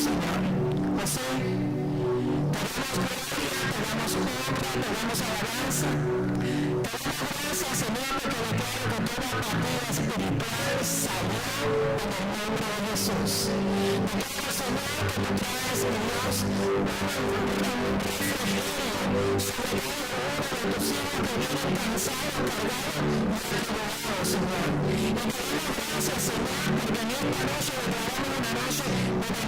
Señor. José, te damos gloria, te damos honra, te damos alabanza. Te damos gracias, Señor, porque declaro que toda apatía espiritual salió en el nombre de Jesús. Declaro, Señor, que tú traes, Dios, un refrigerio sobre cada uno de tus hijos que vienen cansados, cargados y agobiados, Señor. Y te damos gracias, Señor, porque en esta noche declaramos una noche de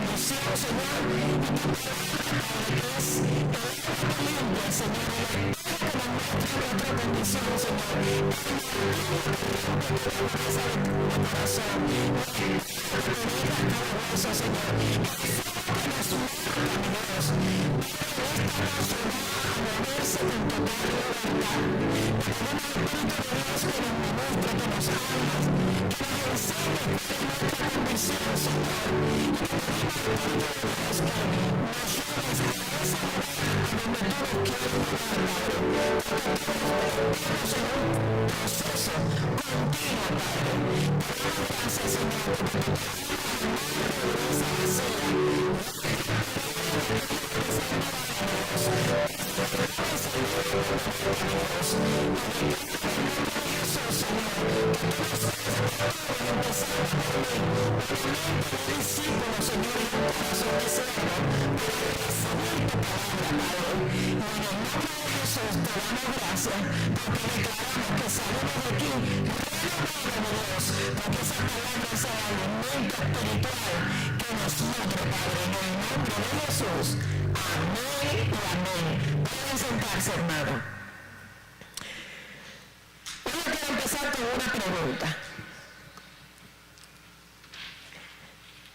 bendición, Señor, y tu palabra, Padre, que es el agua que limpia, Señor, el espejo que nos muestra nuestra condición, Señor. Corazón, Señor, que nos muestra, Dios, esta noche va a moverse con total libertad. Tenemos el Espíritu de Dios que nos demuestra, que nos ama, que nos enseña cuál es nuestra condición, Señor. Y que tenemos el Espíritu de Dios que nos lleves a esa manera donde tú nos quieres llevar, Padre. Estamos en un proceso continuo, Padre. Gracias, Señor, porque tú esa vacía. Hermano, yo quiero empezar con una pregunta.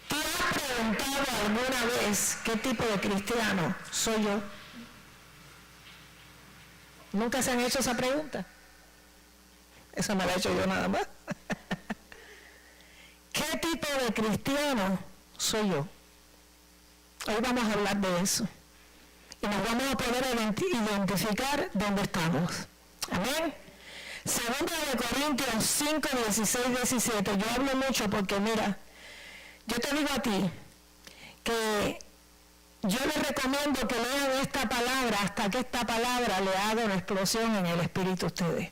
¿Te has preguntado alguna vez qué tipo de cristiano soy yo? ¿Nunca se han hecho esa pregunta? Esa me la he hecho yo nada más. ¿Qué tipo de cristiano soy yo? Hoy vamos a hablar de eso. Y nos vamos a poder identificar dónde estamos. Amén. Segunda de Corintios 5, 16, 17. Yo hablo mucho porque, mira, yo te digo a ti que yo les recomiendo que lean esta palabra hasta que esta palabra le haga una explosión en el espíritu a ustedes.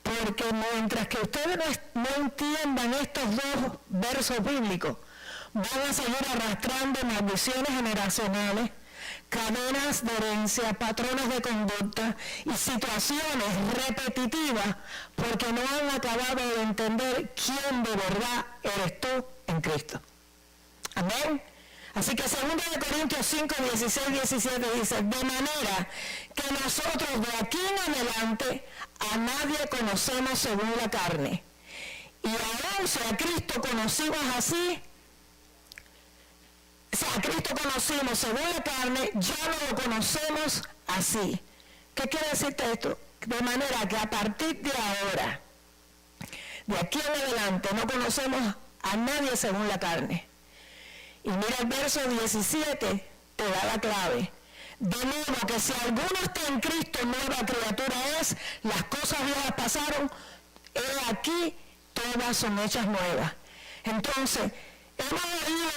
Porque mientras que ustedes no entiendan estos dos versos bíblicos, van a seguir arrastrando maldiciones generacionales, cadenas de herencia, patrones de conducta y situaciones repetitivas porque no han acabado de entender quién de verdad eres tú en Cristo. Amén. Así que 2 Corintios 5, 16, 17 dice, de manera que nosotros de aquí en adelante a nadie conocemos según la carne. Y aún si a Cristo conocimos así, si a Cristo conocimos según la carne, ya no lo conocemos así. ¿Qué quiere decirte esto? De manera que a partir de ahora, de aquí en adelante, no conocemos a nadie según la carne. Y mira el verso 17, te da la clave. De modo que si alguno está en Cristo, nueva criatura es, las cosas viejas pasaron, he aquí, todas son hechas nuevas. Entonces, hemos oído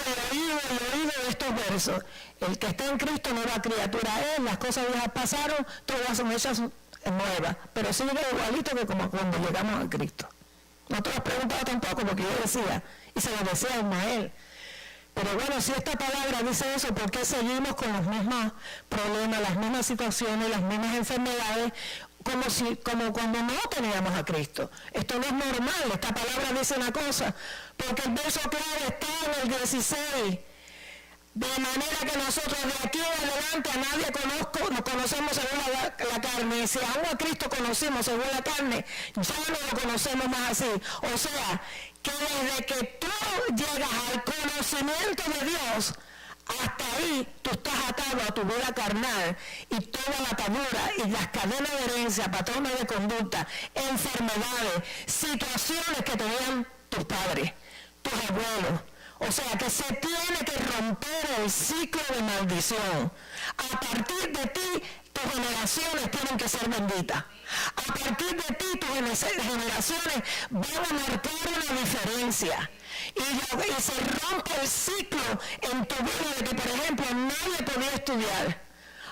estos versos. El que está en Cristo, nueva criatura es, las cosas viejas pasaron, todas son hechas nuevas. Pero sigue igualito que como cuando llegamos a Cristo. No te lo has preguntado tampoco, porque yo decía, y se lo decía a Ismael. Pero bueno, si esta palabra dice eso, ¿por qué seguimos con los mismos problemas, las mismas situaciones, las mismas enfermedades, como cuando no teníamos a Cristo? Esto no es normal, esta palabra dice una cosa, porque el verso clave está en el 16. De manera que nosotros de aquí en adelante a nadie nos conocemos según la carne. Y si aún a Cristo conocimos según la carne, ya no lo conocemos más así. O sea, que desde que tú llegas al conocimiento de Dios, hasta ahí tú estás atado a tu vida carnal y toda la atadura y las cadenas de herencia, patrones de conducta, enfermedades, situaciones que tenían tus padres, tus abuelos O sea que se tiene que romper el ciclo de maldición. A partir de ti, tus generaciones tienen que ser benditas. A partir de ti, tus generaciones van a marcar una diferencia. Y se rompe el ciclo en tu vida de que, por ejemplo, nadie podía estudiar.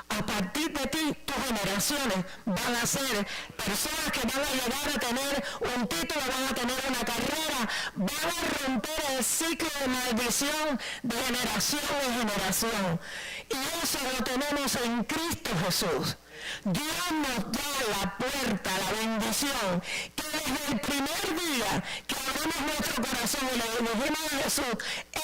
A partir de ti, tus generaciones van a ser personas que van a llegar a tener un título, van a tener una carrera, van a romper el ciclo de maldición de generación en generación. Y eso lo tenemos en Cristo Jesús. Dios nos da la puerta, la bendición, que desde el primer día que abrimos nuestro corazón y le dijimos a Jesús,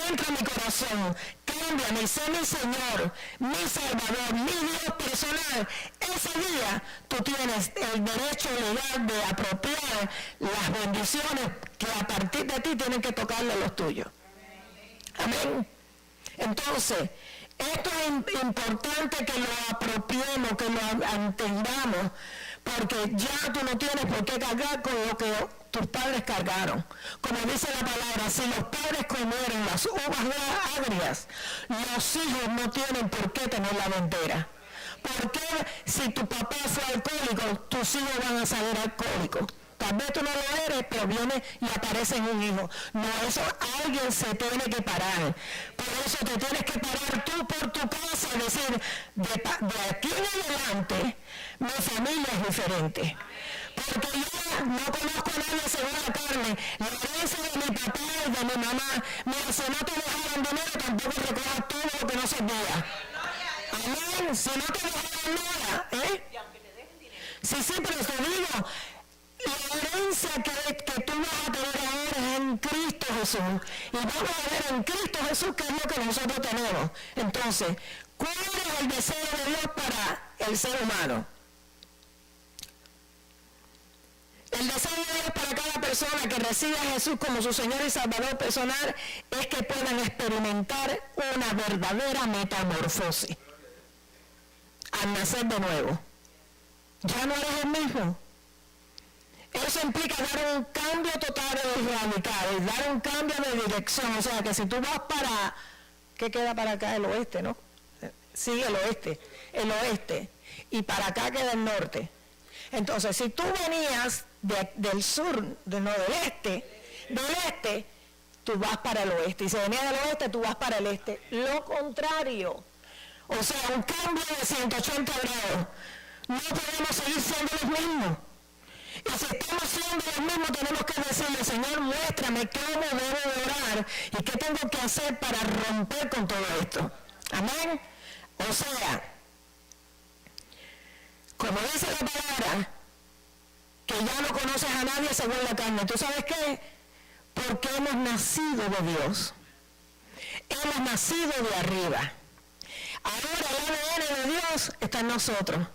entra en mi corazón, cámbiame, sé mi Señor, mi Salvador, mi Dios personal. Ese día tú tienes el derecho legal de apropiar las bendiciones que a partir de ti tienen que tocarle a los tuyos. Amén. Entonces, esto es importante que lo apropiemos, que lo entendamos, porque ya tú no tienes por qué cargar con lo que tus padres cargaron. Como dice la palabra, si los padres comieron las uvas agrias, los hijos no tienen por qué tener la dentera. ¿Por qué si tu papá fue alcohólico, tus hijos van a salir alcohólicos? Tal vez tú no lo eres, pero viene y aparece en un hijo. No, eso alguien se tiene que parar. Por eso te tienes que parar tú por tu casa y decir, de aquí en adelante, mi familia es diferente. Porque yo no conozco a nadie según la carne. La herencia de mi papá y de mi mamá, mira, si no te dejaron dinero, tampoco recojas todo lo que no servía. Amén. Si no te dejaron nada, Sí, pero te digo, la herencia que tú vas a tener ahora es en Cristo Jesús. Y vamos a ver en Cristo Jesús qué es lo que nosotros tenemos. Entonces, ¿cuál es el deseo de Dios para el ser humano? El deseo de Dios para cada persona que reciba a Jesús como su Señor y Salvador personal es que puedan experimentar una verdadera metamorfosis al nacer de nuevo. Ya no eres el mismo. Eso implica dar un cambio total y radical, dar un cambio de dirección. O sea, que si tú vas para, ¿qué queda para acá? El oeste, ¿no? Sí, el oeste. Y para acá queda el norte. Entonces, si tú venías del sur, del este, tú vas para el oeste. Y si venías del oeste, tú vas para el este. Lo contrario. O sea, un cambio de 180 grados. No podemos seguir siendo los mismos. Y si estamos siendo los mismos, tenemos que decirle, Señor, muéstrame cómo debo de orar y qué tengo que hacer para romper con todo esto. Amén. O sea, como dice la palabra, que ya no conoces a nadie según la carne. ¿Tú sabes qué? Porque hemos nacido de Dios. Hemos nacido de arriba. Ahora el ADN de Dios está en nosotros.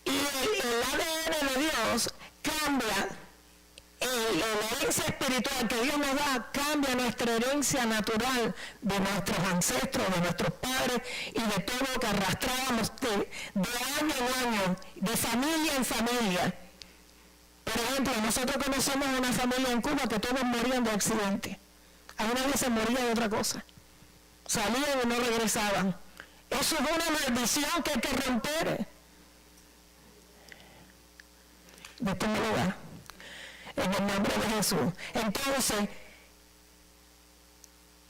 Y el ADN de Dios cambia, la herencia espiritual que Dios nos da cambia nuestra herencia natural de nuestros ancestros, de nuestros padres y de todo lo que arrastrábamos de año en año, de familia en familia. Por ejemplo, nosotros conocemos una familia en Cuba que todos morían de accidente. Algunas veces morían de otra cosa. Salían y no regresaban. Eso es una maldición que hay que romper. Después me lo da. En el nombre de Jesús. Entonces,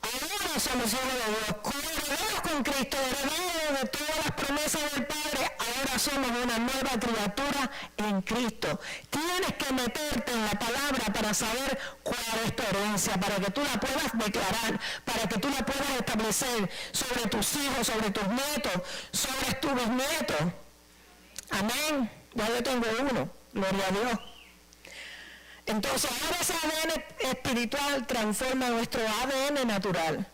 ahora somos hijos de Dios, coherederos con Cristo, herederos de todas las promesas del Padre. Ahora somos una nueva criatura en Cristo. Tienes que meterte en la palabra para saber cuál es tu herencia, para que tú la puedas declarar, para que tú la puedas establecer sobre tus hijos, sobre tus nietos, sobre tus bisnietos. Amén. Ya yo tengo uno. Gloria a Dios. Entonces, ahora ese ADN espiritual transforma nuestro ADN natural.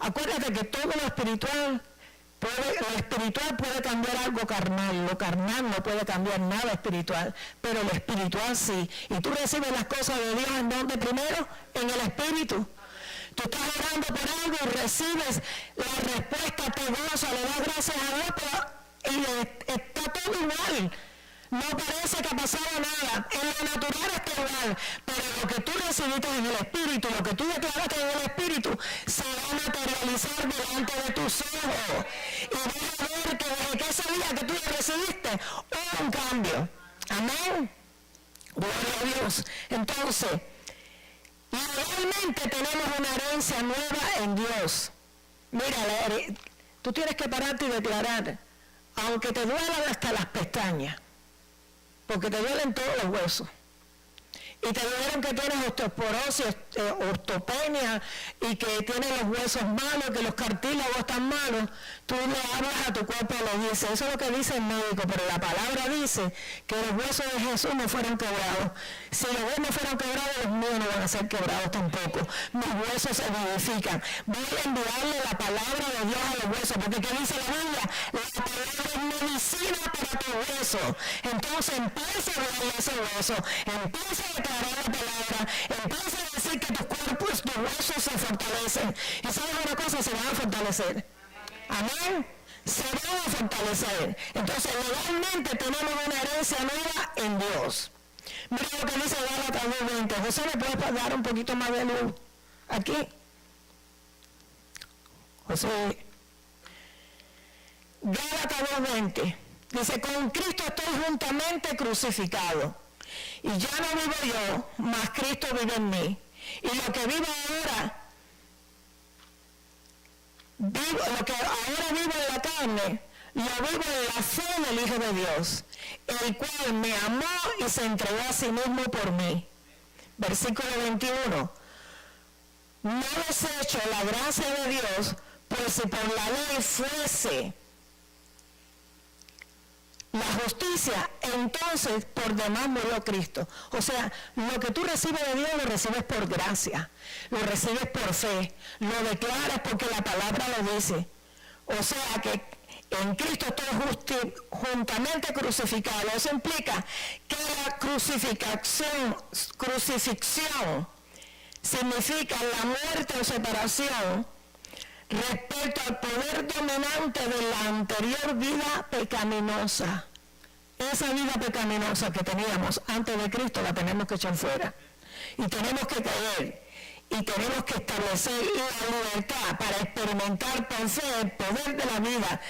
Acuérdate que todo lo espiritual puede cambiar algo carnal. Lo carnal no puede cambiar nada espiritual, pero lo espiritual sí. Y tú recibes las cosas de Dios en donde primero, en el espíritu. Tú estás orando por algo y recibes la respuesta, te goza, le das gracias a Dios, pero está todo igual. No parece que ha pasado nada. En lo natural está igual, pero Pero lo que tú recibiste en el Espíritu, lo que tú declaraste en el Espíritu, se va a materializar delante de tus ojos. Y vas a ver que desde que ese día que tú lo recibiste, hubo un cambio. Amén. Gloria a Dios. Entonces, realmente tenemos una herencia nueva en Dios. Mira, tú tienes que pararte y declarar, aunque te duelan hasta las pestañas, porque te duelen todos los huesos, y te dijeron que tienes osteoporosis, osteopenia, y que tienes los huesos malos, que los cartílagos están malos, tú le hablas a tu cuerpo y le dices, eso es lo que dice el médico, pero la palabra dice que los huesos de Jesús no fueron quebrados. Si los huesos no fueron quebrados, los míos no van a ser quebrados tampoco. Mis huesos se vivifican. Voy a enviarle la palabra de Dios a los huesos, porque ¿qué dice la Biblia? La palabra es medicina para tu hueso. Entonces empieza a hablar ese hueso, empieza a declarar la palabra, empieza a decir que tus cuerpos, tus huesos se fortalecen. Y sabes una cosa, se van a fortalecer. Amén. Se van a fortalecer. Entonces legalmente tenemos una herencia nueva en Dios. Mira lo que dice Gálatas 2:20. José, ¿me puedes dar un poquito más de luz aquí? José. Gálatas 2:20. Dice, con Cristo estoy juntamente crucificado. Y ya no vivo yo, mas Cristo vive en mí. Y lo que vivo ahora, lo que ahora vivo en la carne, lo vivo en la fe del Hijo de Dios, el cual me amó y se entregó a sí mismo por mí. Versículo 21. No desecho la gracia de Dios, pues si por la ley fuese la justicia, entonces por demás murió Cristo. O sea, lo que tú recibes de Dios lo recibes por gracia, lo recibes por fe, lo declaras porque la palabra lo dice. O sea que en Cristo estoy juntamente crucificado. Eso implica que la crucifixión significa la muerte o separación respecto al poder dominante de la anterior vida pecaminosa. Esa vida pecaminosa que teníamos antes de Cristo la tenemos que echar fuera. Y tenemos que caer. Y tenemos que establecer la libertad para experimentar por fe el poder de la vida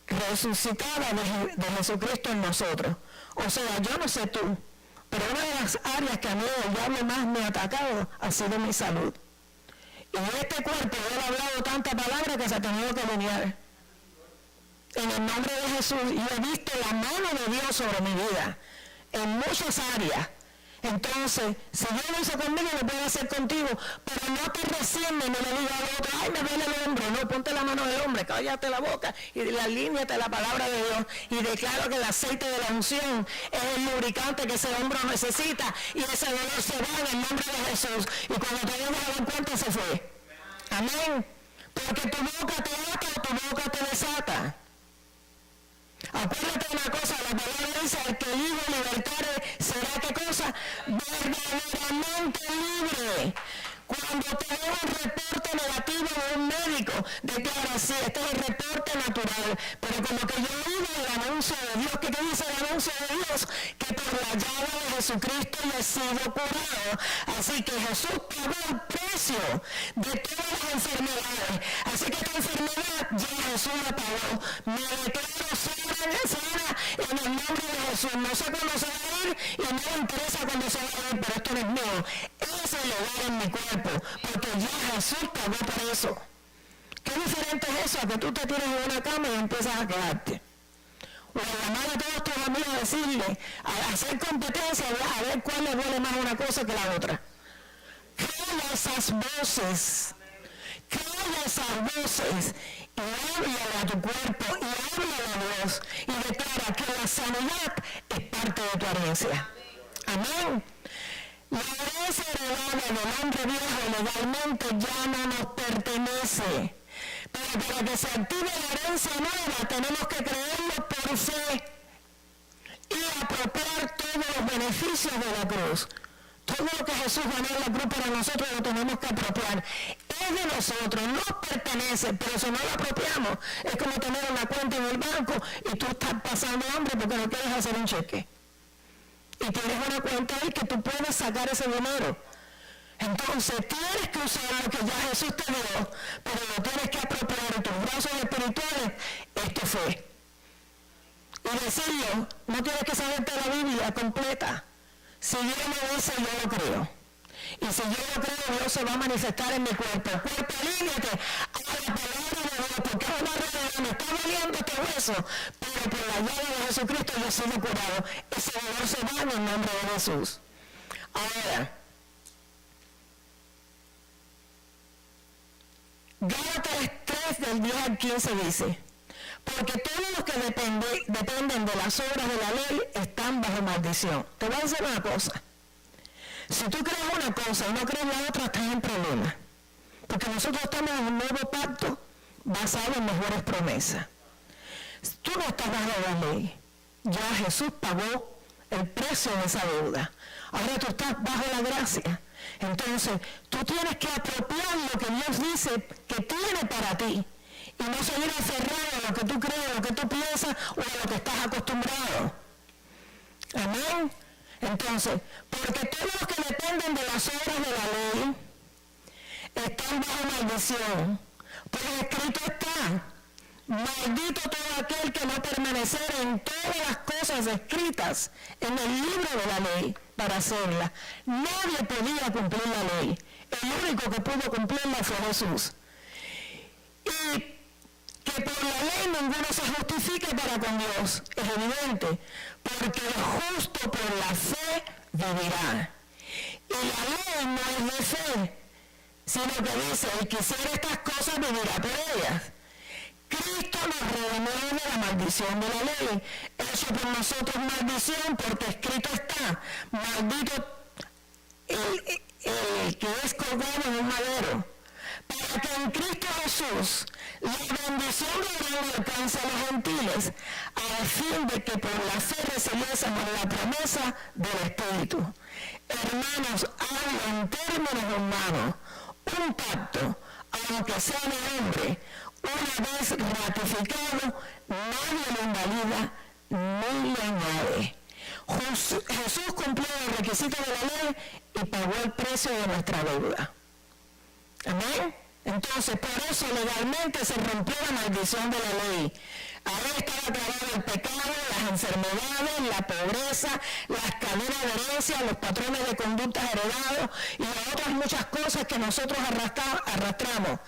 resucitada de Jesucristo en nosotros. O sea, yo no sé tú, pero una de las áreas que a mí el diablo más me ha atacado ha sido mi salud. Y en este cuerpo yo he hablado tanta palabra que se ha tenido que alinear. En el nombre de Jesús, yo he visto la mano de Dios sobre mi vida, en muchas áreas. Entonces, si Dios lo hizo conmigo, lo puede hacer contigo, pero no te resientes, no le digas al otro, ay, me duele el hombro, no, ponte la mano del hombre, cállate la boca y alíñate la palabra de Dios y declaro que el aceite de la unción es el lubricante que ese hombro necesita y ese dolor se va en el nombre de Jesús y cuando te vengas a dar cuenta se fue. Amén. Porque tu boca te ata o tu boca te desata. Acuérdate de una cosa, la palabra dice, el que libre libertare será ¿qué cosa? Verdaderamente libre. Cuando te da un reporte negativo de un médico, declara, sí, este es el reporte natural, pero como que yo digo el anuncio de Dios, ¿qué dice el anuncio de Dios? Que por la llaga de Jesucristo yo he sido curado. Así que Jesús pagó el precio de todas las enfermedades. Así que esta enfermedad ya Jesús la pagó. Me declaro sana en el nombre de Jesús. No sé cuándo se va a ir y no me interesa cuándo se va a ir, pero esto no es mío. Ese lugar en mi cuerpo, porque ya Jesús pagó por eso. ¿Qué diferente es eso a que tú te tires en una cama y empiezas a quedarte? O a llamar a todos tus amigos a decirle, a hacer competencia, a ver cuál le duele más una cosa que la otra. Calla esas voces. Calla esas voces y háblale a tu cuerpo y háblale a Dios y declara que la sanidad es parte de tu herencia. Amén. La herencia heredada del hombre viejo legalmente ya no nos pertenece. Pero para que se active la herencia nueva tenemos que creerlo por fe y apropiar todos los beneficios de la cruz. Todo lo que Jesús ganó en la cruz para nosotros lo tenemos que apropiar. Es de nosotros, nos pertenece, pero si no lo apropiamos, es como tener una cuenta en el banco y tú estás pasando hambre porque no quieres hacer un cheque. y tienes una cuenta ahí que tú puedes sacar ese dinero. Entonces tienes que usar lo que ya Jesús te dio, pero lo tienes que apropiar en tus brazos espirituales, es tu fe. Y decirlo, no tienes que saberte la Biblia completa. Si Dios me dice, yo lo creo. Y si yo lo creo, Dios se va a manifestar en mi cuerpo. Cuerpo, alíñate a la palabra de Dios, porque es una realidad. Me está doliendo este hueso, pero por la llave de Jesucristo yo he sido curado. Ese dolor se va en el nombre de Jesús. Ahora, Gálatas 3 del 10 al 15 dice: porque todos los que dependen de las obras de la ley están bajo maldición. Te voy a decir una cosa. Si tú crees una cosa y no crees la otra, estás en problema. Porque nosotros estamos en un nuevo pacto basado en mejores promesas. Tú no estás bajo la ley. Ya Jesús pagó el precio de esa deuda. Ahora tú estás bajo la gracia. Entonces, tú tienes que apropiar lo que Dios dice que tiene para ti. Y no seguir aferrado a lo que tú crees, a lo que tú piensas o a lo que estás acostumbrado. Amén. Entonces, porque todos los que dependen de las obras de la ley están bajo maldición. Pues escrito está: maldito todo aquel que no permaneciera en todas las cosas escritas en el libro de la ley para hacerlas. Nadie podía cumplir la ley. El único que pudo cumplirla fue Jesús. Y que por la ley ninguno se justifique para con Dios, es evidente, porque el justo por la fe vivirá. Y la ley no es de fe, sino que dice: el que hiciera estas cosas vivirá por ellas. Cristo nos redimió de la maldición de la ley, hecho por nosotros maldición, porque escrito está: maldito el que es colgado en un madero, para que en Cristo Jesús la bendición de Dios alcance a los gentiles, a fin de que por la fe recibiésemos la promesa del Espíritu. Hermanos, hablo en términos humanos. Un pacto, aunque sea de hombre, una vez ratificado, nadie lo invalida ni lo añade. Jesús cumplió los requisitos de la ley y pagó el precio de nuestra deuda. Amén. Entonces, por eso legalmente se rompió la maldición de la ley. Ahí estaba aclarado el pecado, las enfermedades, la pobreza, las cadenas de herencia, los patrones de conducta heredados y otras muchas cosas que nosotros arrastramos.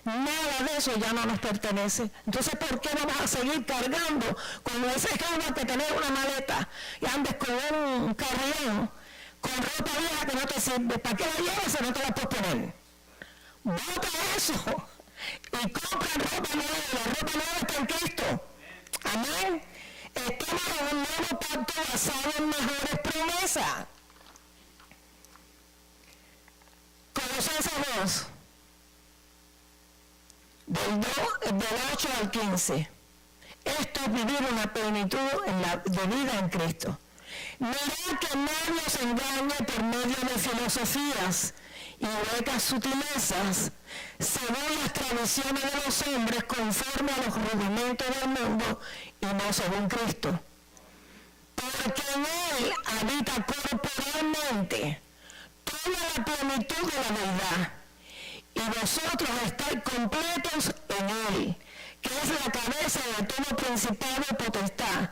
Nada de eso ya no nos pertenece. Entonces, ¿por qué vamos a seguir cargando con ese cargo que tener una maleta y andes con un carrión, con ropa vieja que no te sirve? ¿Para qué la llevas si no te la puedes poner? Bota eso y compra ropa nueva. La ropa nueva está en Cristo. Amén. Estamos en un nuevo pacto basado en mejores promesas. Colosenses 2, del 8 al 15. Esto es vivir una plenitud de vida en Cristo. Mirad que nadie os engañe por medio de filosofías y huecas sutilezas, según las tradiciones de los hombres, conforme a los rudimentos del mundo y no según Cristo. Porque en Él habita corporalmente toda la plenitud de la deidad, y vosotros estáis completos en Él, que es la cabeza de todo principado y potestad.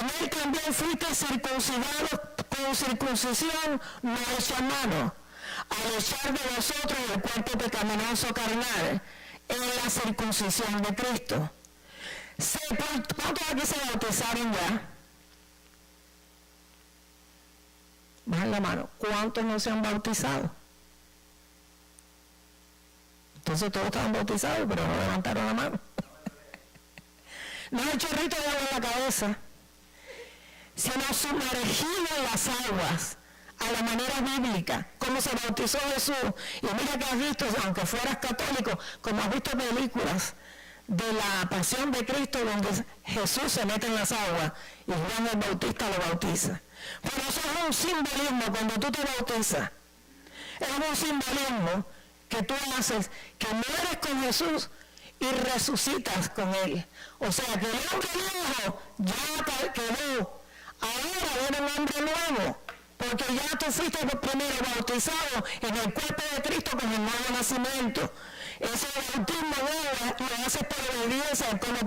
En Él también fuiste circuncidados con circuncisión no hecha a mano, al echar de vosotros el cuerpo pecaminoso carnal en la circuncisión de Cristo. ¿Cuántos aquí se bautizaron ya? Bajen la mano. ¿Cuántos no se han bautizado? Entonces todos estaban bautizados, pero no levantaron la mano. No hay chorrito de agua en la cabeza, sino sumergido en las aguas, a la manera bíblica, como se bautizó Jesús. Y mira que has visto, aunque fueras católico, como has visto películas de la pasión de Cristo donde Jesús se mete en las aguas y Juan el Bautista lo bautiza. Pero eso es un simbolismo cuando tú te bautizas. Es un simbolismo que tú haces, que mueres con Jesús y resucitas con Él. O sea que el hombre viejo ya quedó. Ahora viene un hombre nuevo, porque ya tú fuiste primero bautizado en el cuerpo de Cristo con el nuevo nacimiento. Ese bautismo nuevo lo haces por obediencia, como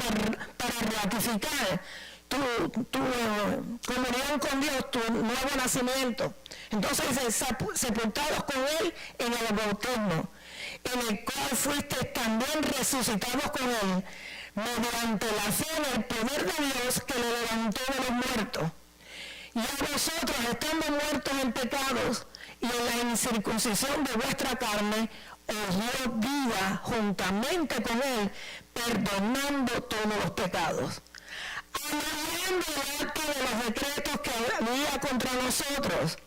para ratificar tu comunión con Dios, tu nuevo nacimiento. Entonces, sepultados con Él en el bautismo, en el cual fuiste también resucitados con Él, mediante la fe en el poder de Dios que le levantó de los muertos. Y a vosotros, estando muertos en pecados y en la incircuncisión de vuestra carne, os dio vida juntamente con Él, perdonando todos los pecados, anulando el acta de los decretos que había contra nosotros,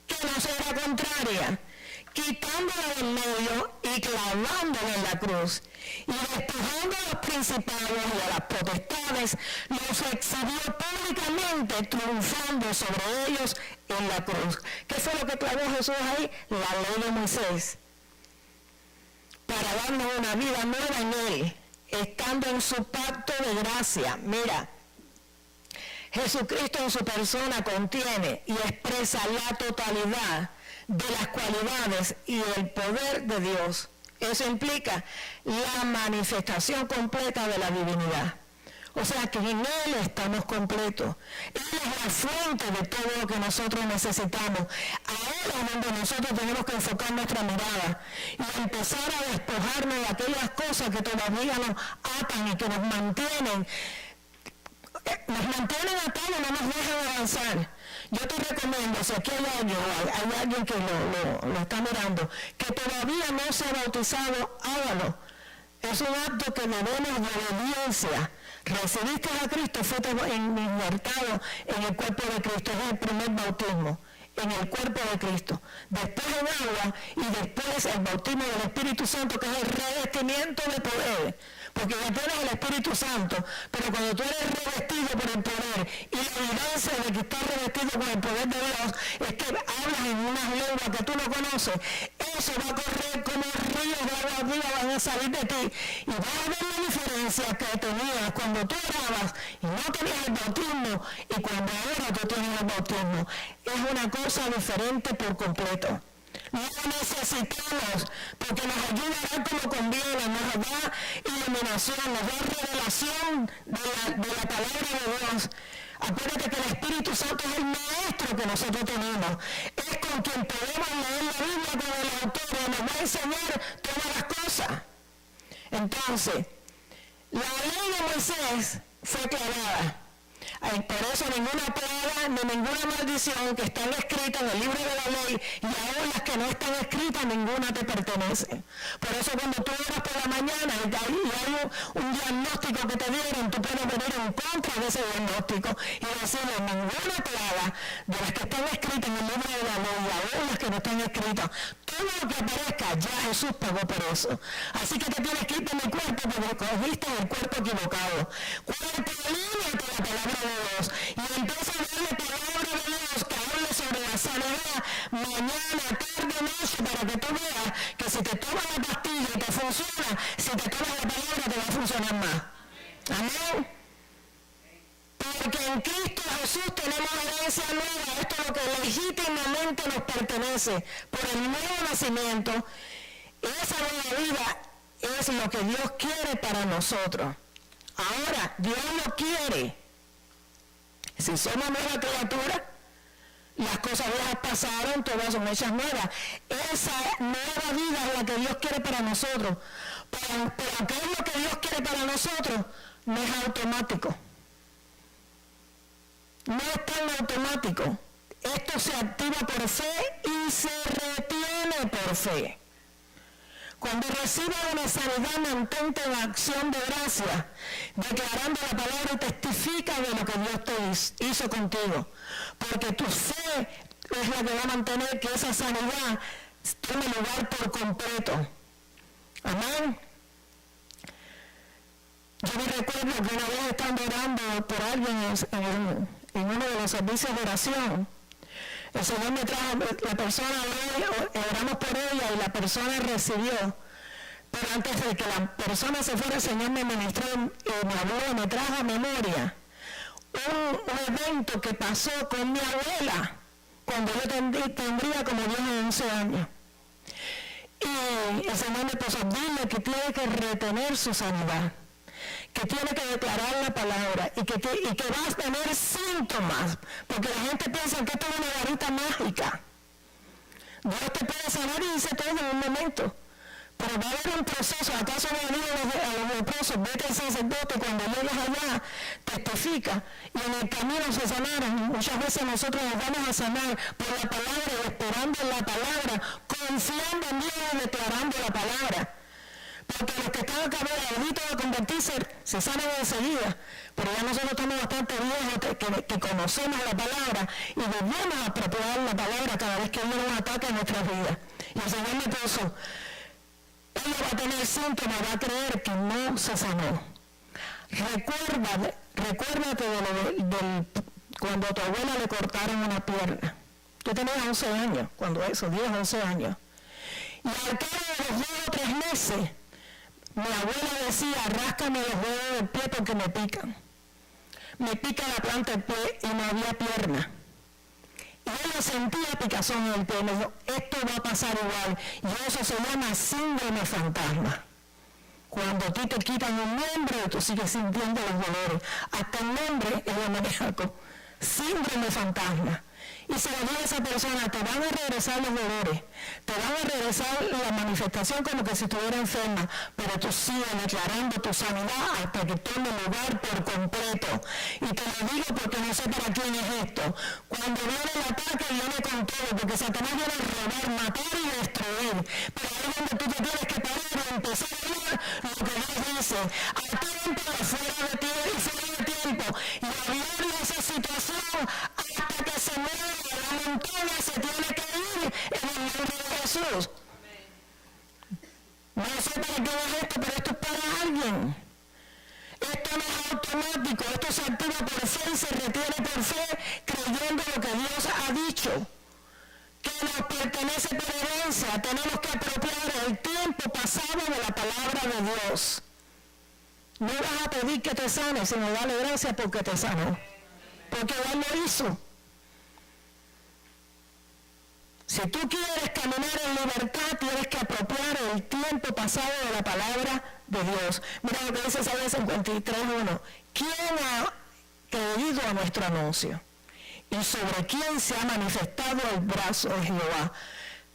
que nos era contraria, quitándola del medio y clavándola en la cruz, y despojando a los principados y a las potestades, los exhibió públicamente, triunfando sobre ellos en la cruz. ¿Qué fue lo que clavó Jesús ahí? La ley de Moisés, para darnos una vida nueva en Él, estando en su pacto de gracia. Mira, Jesucristo en su persona contiene y expresa la totalidad de las cualidades y el poder de Dios. Eso implica la manifestación completa de la divinidad. O sea que en Él estamos completos. Él es la fuente de todo lo que nosotros necesitamos. Ahora es donde nosotros tenemos que enfocar nuestra mirada y empezar a despojarnos de aquellas cosas que todavía nos atan y que nos mantienen atados, no nos dejan avanzar. Yo te recomiendo, si aquí hay alguien que lo está mirando, que todavía no se ha bautizado, hágalo. Es un acto que debemos de obediencia. Recibiste a Cristo, fuiste injertado en el cuerpo de Cristo, es el primer bautismo, en el cuerpo de Cristo. Después en agua y después el bautismo del Espíritu Santo, que es el revestimiento de poder. Porque ya tienes el Espíritu Santo, pero cuando tú eres revestido por el poder y la evidencia de que estás revestido con el poder de Dios es que hablas en unas lenguas que tú no conoces, eso va a correr como ríos de agua viva, van a salir de ti y vas a ver la diferencia que tenías cuando tú orabas y no tenías el bautismo y cuando ahora tú tienes el bautismo. Es una cosa diferente por completo. No necesitamos, porque nos ayuda a ver como conviene, nos da iluminación, nos da revelación de la palabra de Dios. Acuérdate que el Espíritu Santo es el maestro que nosotros tenemos. Es con quien podemos leer la Biblia con el autor y nos va a enseñar todas las cosas. Entonces, la ley de Moisés fue clavada. Por eso ninguna plaga ni ninguna maldición que están escritas en el libro de la ley y aún las que no están escritas, ninguna te pertenece. Por eso cuando tú oras por la mañana y hay un diagnóstico que te dieron, tú puedes venir en contra de ese diagnóstico y decirle ninguna plaga de las que están escritas en el libro de la ley y aún las que no están escritas. Todo lo que aparezca, ya Jesús pagó por eso. Así que te tienes que ir de mi cuerpo porque cogiste el cuerpo equivocado. Cuerpo alineate la palabra de Dios y empieza a darle palabra de Dios que hable sobre la sanidad mañana, tarde, noche, para que tú veas que si te tomas la pastilla y te funciona, si te tomas la palabra te va a funcionar más. Amén. Porque en Cristo Jesús tenemos herencia nueva, esto es lo que legítimamente nos pertenece por el nuevo nacimiento. Esa nueva vida es lo que Dios quiere para nosotros. Ahora, Dios lo quiere. Si somos nueva criatura, las cosas viejas pasaron, todas son hechas nuevas. Esa nueva vida es la que Dios quiere para nosotros. Pero ¿qué es lo que Dios quiere para nosotros? No es automático. No es tan automático. Esto se activa por fe y se retiene por fe. Cuando recibas una sanidad, mantente en acción de gracia, declarando la palabra y testifica de lo que Dios te hizo contigo. Porque tu fe es la que va a mantener que esa sanidad tome lugar por completo. Amén. Yo me recuerdo que una vez estando orando por alguien en uno de los servicios de oración, el Señor me trajo, la persona, oramos por ella y la persona recibió. Pero antes de que la persona se fuera, el Señor me ministró, me habló, me trajo a memoria un evento que pasó con mi abuela cuando yo tendría como 10 o 11 años. Y el Señor me puso, dile que tiene que retener su sanidad, que tiene que declarar la palabra y que vas a tener síntomas, porque la gente piensa que esto es una varita mágica. Dios te puede sanar y dice todo en un momento, pero va a haber un proceso. ¿Acaso no le digo a los leprosos, vete al sacerdote, cuando llegues allá, testifica, y en el camino se sanaron? Muchas veces nosotros nos vamos a sanar por la palabra, esperando en la palabra, confiando en Dios y declarando la palabra. Porque los que están acá ahorita a convertirse se sanan enseguida, pero ya nosotros estamos bastante viejos que conocemos la palabra y debemos apropiar la palabra cada vez que viene un ataque en nuestras vidas. Y el Señor me puso, ella va a tener síntomas, va a creer que no se sanó. Recuérdate cuando a tu abuela le cortaron una pierna. Yo tenía 11 años, cuando eso, 10, 11 años. Y al cabo de los 2 o 3 meses, mi abuela decía, ráscame los dedos del pie porque me pican. Me pica la planta del pie y no había pierna. Y ella sentía picazón en el pie. Me dijo, esto va a pasar igual. Y eso se llama síndrome fantasma. Cuando a ti te quitan un miembro y tú sigues sintiendo los dolores. Hasta el nombre es demoníaco. Síndrome fantasma. Y se le dice a esa persona, te van a regresar los dolores, te van a regresar la manifestación como que si estuviera enferma, pero tú sigues declarando tu sanidad hasta que tome lugar por completo. Y te lo digo porque no sé para quién es esto. Cuando viene el ataque, viene con todo, porque Satanás viene a robar, matar y destruir. Pero ahí es donde tú te tienes que parar y empezar a ver lo que Dios dice. Al tiempo, fuera de tiempo y fuera de tiempo. Y hablar de esa situación hasta que se mueva. La montaña se tiene que ir en el nombre de Jesús. No sé para qué es esto, pero esto es para alguien. Esto no es automático, esto se activa por fe y se retiene por fe, creyendo lo que Dios ha dicho, que nos pertenece por herencia. Tenemos que apropiar el tiempo pasado de la palabra de Dios. No vas a pedir que te sane, sino darle gracias porque te sanó, porque Él lo hizo. Si tú quieres caminar en libertad, tienes que apropiar el tiempo pasado de la palabra de Dios. Mira lo que dice Isaías 53:1. ¿Quién ha creído a nuestro anuncio? ¿Y sobre quién se ha manifestado el brazo de Jehová?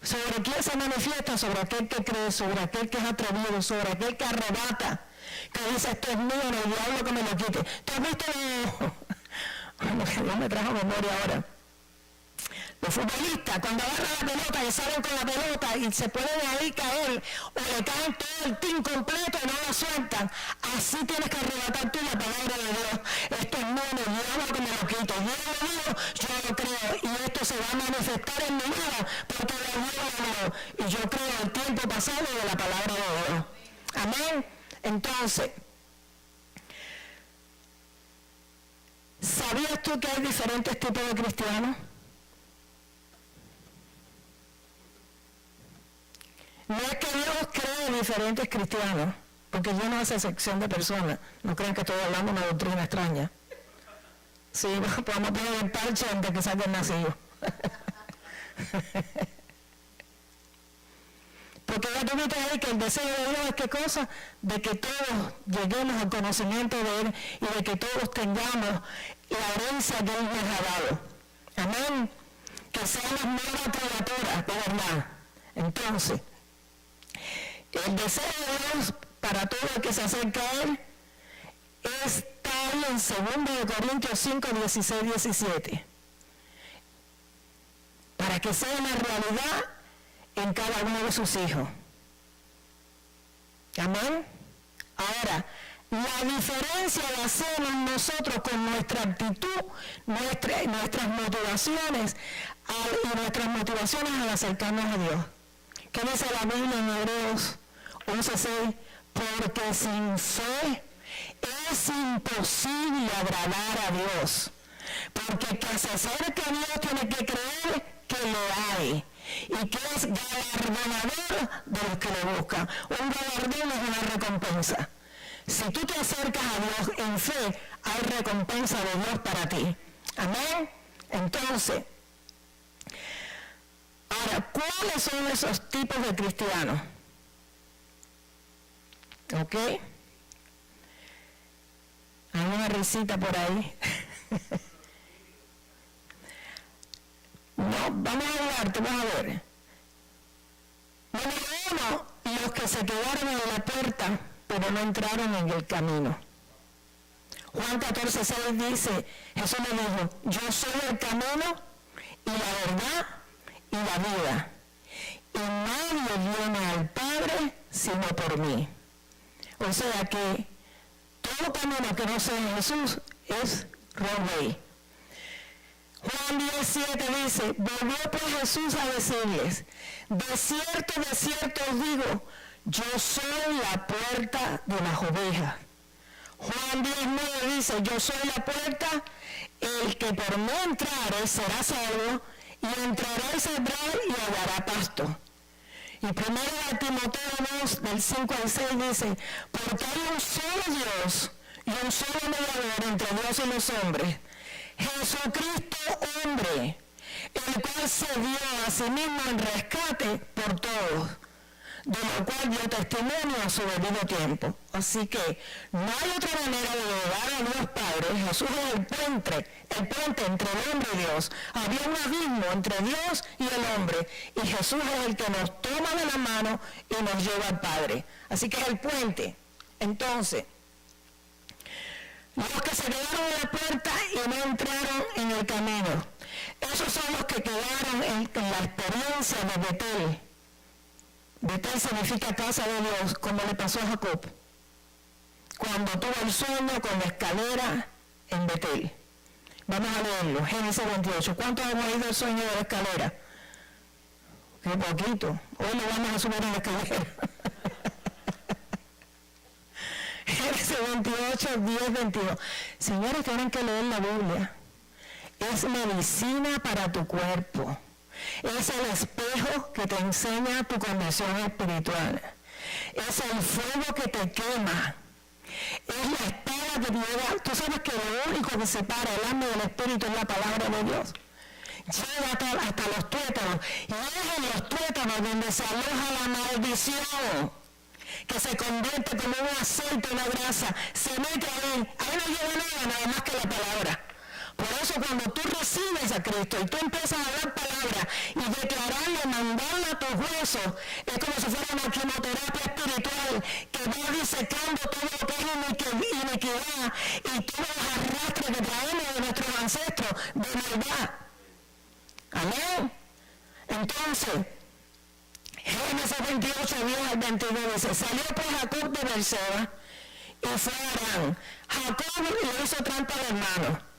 ¿Sobre quién se manifiesta? Sobre aquel que cree, sobre aquel que es atrevido, sobre aquel que arrebata, que dice, esto es mío, no hay diablo que me lo quite. ¿Tú has visto lo que Dios me trajo a memoria ahora? Los futbolistas, cuando agarran la pelota y salen con la pelota y se pueden ahí caer, o le caen todo el team completo y no la sueltan, así tienes que arrebatar tú la palabra de Dios. Esto es mío, no diablo que me lo quito. Yo lo digo, yo lo creo, y esto se va a manifestar en mi vida, porque Dios lo. Y yo creo el tiempo pasado de la palabra de Dios. Amén. Entonces, ¿sabías tú que hay diferentes tipos de cristianos? No es que Dios cree diferentes cristianos, porque Dios no hace excepción de personas. No crean que estoy hablando de una doctrina extraña. Sí, podemos poner el parche antes que salga el nacido. Porque ya tú viste ahí que el deseo de Dios es ¿qué cosa? De que todos lleguemos al conocimiento de Él y de que todos tengamos la herencia que Él nos ha dado. Amén. Que seamos nuevas criaturas, de verdad. Entonces, el deseo de Dios para todo el que se acerca a Él está ahí en 2 Corintios 5, 16, 17. Para que sea una realidad en cada uno de sus hijos. Amén. Ahora, la diferencia la hacemos nosotros con nuestra actitud, nuestras motivaciones y nuestras motivaciones al acercarnos a Dios. ¿Qué dice la Biblia en Hebreos 11:6? Porque sin fe es imposible agradar a Dios. Porque el que se acerca a Dios tiene que creer que lo hay y que es galardonador de los que lo buscan. Un galardón es una recompensa. Si tú te acercas a Dios en fe, hay recompensa de Dios para ti. Amén. Entonces, ahora, ¿cuáles son esos tipos de cristianos? ¿Ok? Hay una risita por ahí. No, vamos a hablar, te vas a ver. Número uno, los que se quedaron en la puerta, pero no entraron en el camino. Juan 14:6 dice, Jesús le dijo, yo soy el camino y la verdad y la vida. Y nadie viene al Padre sino por mí. O sea que todo camino que no sea Jesús es wrong way. Juan 10:7 dice, volvió pues Jesús a decirles, de cierto os digo, yo soy la puerta de las ovejas. Juan 10:9 dice, yo soy la puerta, el que por mí entrare será salvo, y entrará y saldrá y hallará pasto. Y 1 Timoteo 2, del 5 al 6 dice, porque hay un solo Dios y un solo mediador entre Dios y los hombres, Jesucristo hombre, el cual se dio a sí mismo en rescate por todos, de lo cual dio testimonio a su debido tiempo. Así que no hay otra manera de llegar a Dios Padre. Jesús es el puente entre el hombre y Dios. Había un abismo entre Dios y el hombre, y Jesús es el que nos toma de la mano y nos lleva al Padre. Así que es el puente. Entonces, los que se quedaron en la puerta y no entraron en el camino, esos son los que quedaron en la experiencia de Betel. Betel significa casa de Dios, como le pasó a Jacob, cuando tuvo el sueño con la escalera en Betel. Vamos a leerlo, Génesis 28. ¿Cuántos hemos oído el sueño de la escalera? Qué poquito. Hoy lo vamos a subir en la escalera. Génesis 28, 10, 22. Señores, tienen que leer la Biblia. Es medicina para tu cuerpo. Es el espejo que te enseña tu condición espiritual. Es el fuego que te quema. Es la espada que te lleva. Tú sabes que lo único que separa el alma del espíritu es la palabra de Dios. Llega hasta los tuétanos. Y es en los tuétanos donde se aloja la maldición, que se convierte como un aceite, una grasa. Se mete ahí. Ahí no lleva nada más que la palabra. Por eso cuando tú recibes a Cristo y tú empiezas a hablar palabra y declararle, mandarle a tus huesos, es como si fuera una quimioterapia espiritual que va disecando todo lo que es iniquidad y todos los arrastres que traemos de nuestros ancestros de maldad. Amén. Entonces, Génesis 28, 10 al 22 dice, salió pues Jacob de Berseba y fue a Harán. Jacob le hizo trampa al hermano.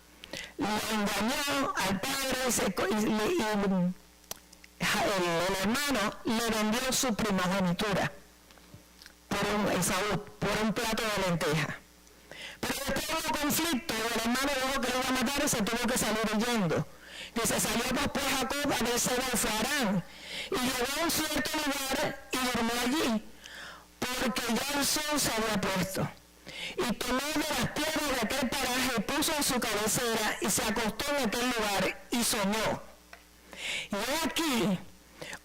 Le engañó al padre el hermano le vendió su primogenitura por un plato de lenteja. Pero después hubo conflicto, el hermano dijo que lo iba a matar y se tuvo que salir huyendo. Dice, salió después Jacob a Berseba y fue a Harán, y llegó a un cierto lugar y durmió allí, porque ya el sol se había puesto. Y tomó de las piedras de aquel paraje, puso en su cabecera y se acostó en aquel lugar y soñó. Y he aquí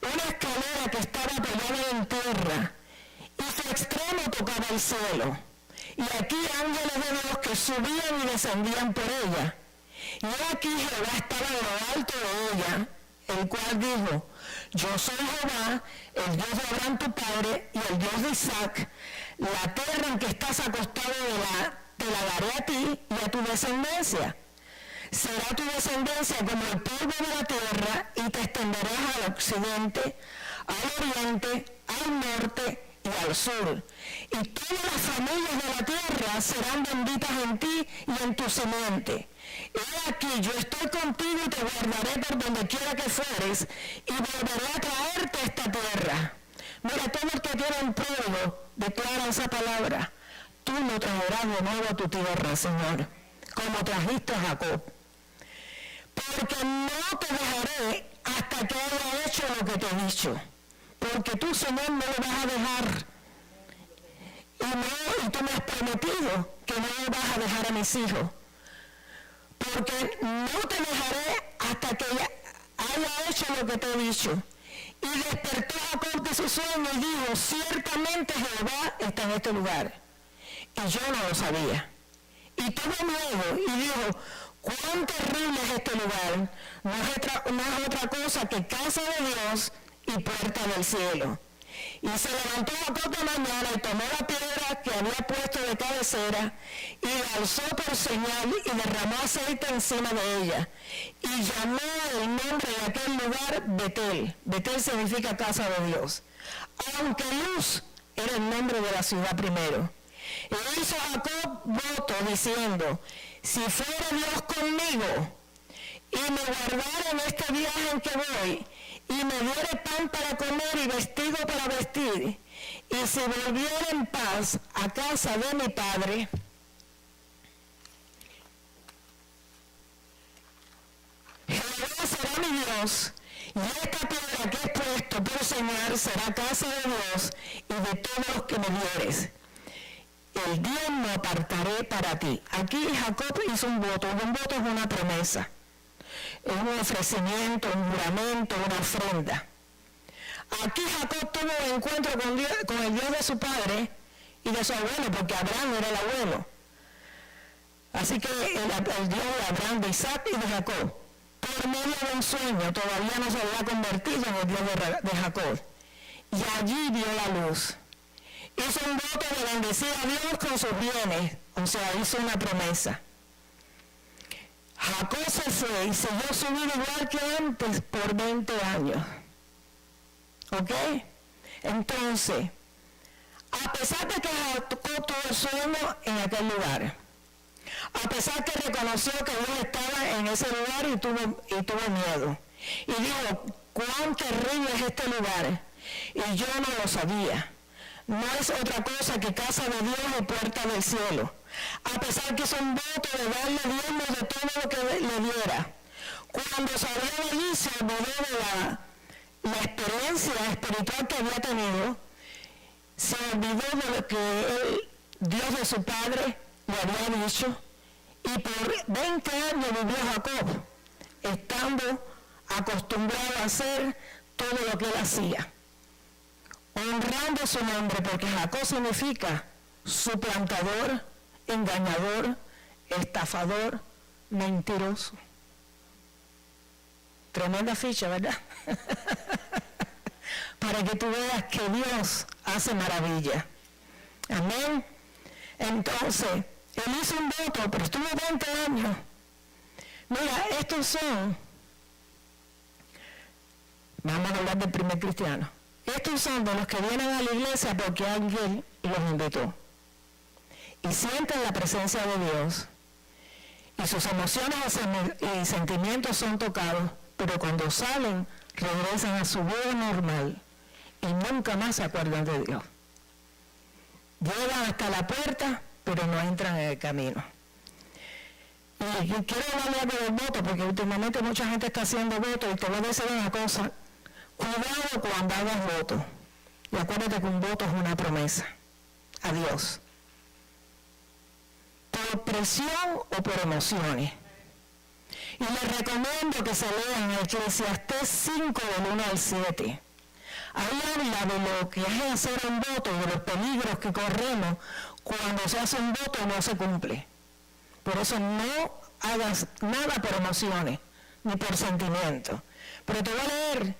una escalera que estaba apoyada en tierra y su extremo tocaba el cielo. Y aquí ángeles de Dios que subían y descendían por ella. Y he aquí Jehová estaba en lo alto de ella, el cual dijo, yo soy Jehová, el Dios de Abraham tu padre y el Dios de Isaac. La tierra en que estás acostado te la daré a ti y a tu descendencia. Será tu descendencia como el polvo de la tierra y te extenderás al occidente, al oriente, al norte y al sur. Y todas las familias de la tierra serán benditas en ti y en tu simiente. He aquí, yo estoy contigo y te guardaré por donde quiera que fueres y volveré a traerte esta tierra. Mira, todo el que tiene un pueblo declara esa palabra. Tú lo traerás de nuevo a tu tierra, Señor, como trajiste a Jacob. Porque no te dejaré hasta que haya hecho lo que te he dicho. Porque tú, Señor, no lo vas a dejar. y tú me has prometido que no vas a dejar a mis hijos, porque no te dejaré hasta que haya hecho lo que te he dicho. Y despertó Jacob de su sueño y dijo, ciertamente Jehová está en este lugar. Y yo no lo sabía. Y tuvo miedo y dijo, cuán terrible es este lugar. No es otra cosa que casa de Dios y puerta del cielo. Y se levantó Jacob de mañana y tomó la piedra que había puesto de cabecera y la alzó por señal y derramó aceite encima de ella. Y llamó el nombre de aquel lugar Betel. Betel significa casa de Dios. Aunque Luz era el nombre de la ciudad primero. Y hizo Jacob voto diciendo, si fuera Dios conmigo y me guardara en este viaje en que voy, y me diere pan para comer y vestido para vestir, y si volviera en paz a casa de mi padre, Jehová será mi Dios, y esta piedra que he puesto por señal será casa de Dios y de todos los que me dieres. El día me apartaré para ti. Aquí Jacob hizo un voto. Un voto es una promesa. Es un ofrecimiento, un juramento, una ofrenda. Aquí Jacob tuvo un encuentro con el Dios de su padre y de su abuelo, porque Abraham era el abuelo. Así que el Dios de Abraham, de Isaac y de Jacob, por medio de un sueño, todavía no se había convertido en el Dios de Jacob. Y allí vio la luz. Hizo un voto de bendecir a Dios con sus bienes, o sea, hizo una promesa. Jacob se fue y siguió su vida igual que antes por 20 años. ¿Ok? Entonces, a pesar de que Jacob tuvo el sueño en aquel lugar, a pesar que reconoció que Dios estaba en ese lugar y tuvo miedo, y dijo, cuán terrible es este lugar, y yo no lo sabía. No es otra cosa que casa de Dios y puerta del cielo. A pesar que hizo un voto de darle diezmo de todo lo que le diera. Cuando salió de allí se olvidó de la experiencia espiritual que había tenido. Se olvidó de lo que Dios de su padre le había dicho. Y por 20 años vivió Jacob, estando acostumbrado a hacer todo lo que él hacía, honrando su nombre, porque Jacob significa suplantador, engañador, estafador, mentiroso. Tremenda ficha, ¿verdad? Para que tú veas que Dios hace maravilla. Amén. Entonces, él hizo un voto, pero estuvo 20 años. Mira, estos son, vamos a hablar del primer cristiano. Estos son de los que vienen a la iglesia porque alguien los invitó. Y sienten la presencia de Dios. Y sus emociones y sentimientos son tocados, pero cuando salen, regresan a su vida normal y nunca más se acuerdan de Dios. Llegan hasta la puerta, pero no entran en el camino. Y quiero hablar del voto, porque últimamente mucha gente está haciendo votos, y te voy a decir una cosa. Cuidado cuando hagas voto. Y acuérdate que un voto es una promesa a Dios. Por presión o por emociones. Y les recomiendo que se lean Eclesiastés 5 del 1 al 7. Ahí habla de lo que es hacer un voto, de los peligros que corremos cuando se hace un voto y no se cumple. Por eso no hagas nada por emociones, ni por sentimientos. Pero te voy a leer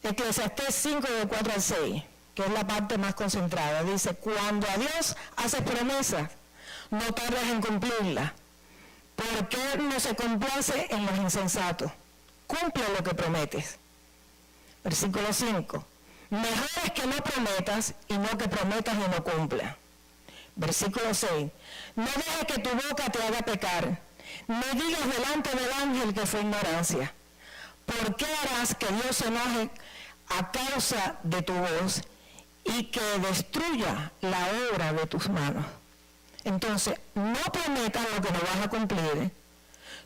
Eclesiastés 5 de 4 al 6, que es la parte más concentrada. Dice, cuando a Dios haces promesas, no tardes en cumplirlas, porque Él no se complace en los insensatos. Cumple lo que prometes. Versículo 5. Mejor es que no prometas y no que prometas y no cumplas. Versículo 6. No dejes que tu boca te haga pecar, ni digas delante del ángel que fue ignorancia. ¿Por qué harás que Dios se enoje a causa de tu voz y que destruya la obra de tus manos? Entonces, no prometas lo que no vas a cumplir.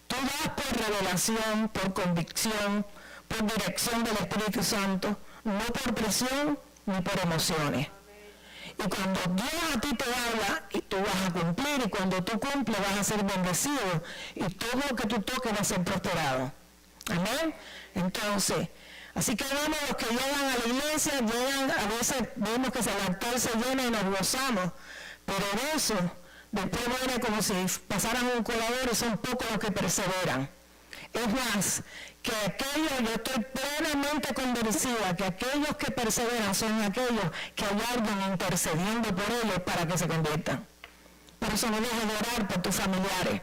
Tú das por revelación, por convicción, por dirección del Espíritu Santo, no por presión ni por emociones. Y cuando Dios a ti te habla, y tú vas a cumplir, y cuando tú cumples vas a ser bendecido, y todo lo que tú toques va a ser prosperado. Amén. Entonces, así que vemos los que llegan a la iglesia, llegan, a veces vemos que el altar se llena y nos gozamos, pero de eso, después viene como si pasaran un colador y son pocos los que perseveran. Es más, que aquellos, yo estoy plenamente convencida que aquellos que perseveran son aquellos que hay alguien intercediendo por ellos para que se conviertan. Por eso no dejes de orar por tus familiares.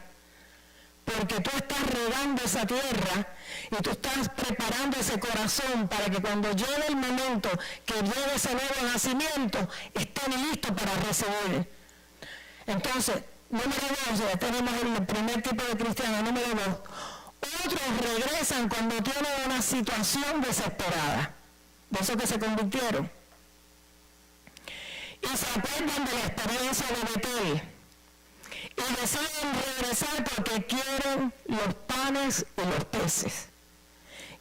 Porque tú estás regando esa tierra y tú estás preparando ese corazón para que cuando llegue el momento que llegue ese nuevo nacimiento, estén listos para recibir. Entonces, número 2, ya tenemos el primer tipo de cristiano. Número 2, otros regresan cuando tienen una situación desesperada, de esos que se convirtieron. Y se acuerdan de la experiencia de Betel. Y deciden regresar porque quieren los panes y los peces.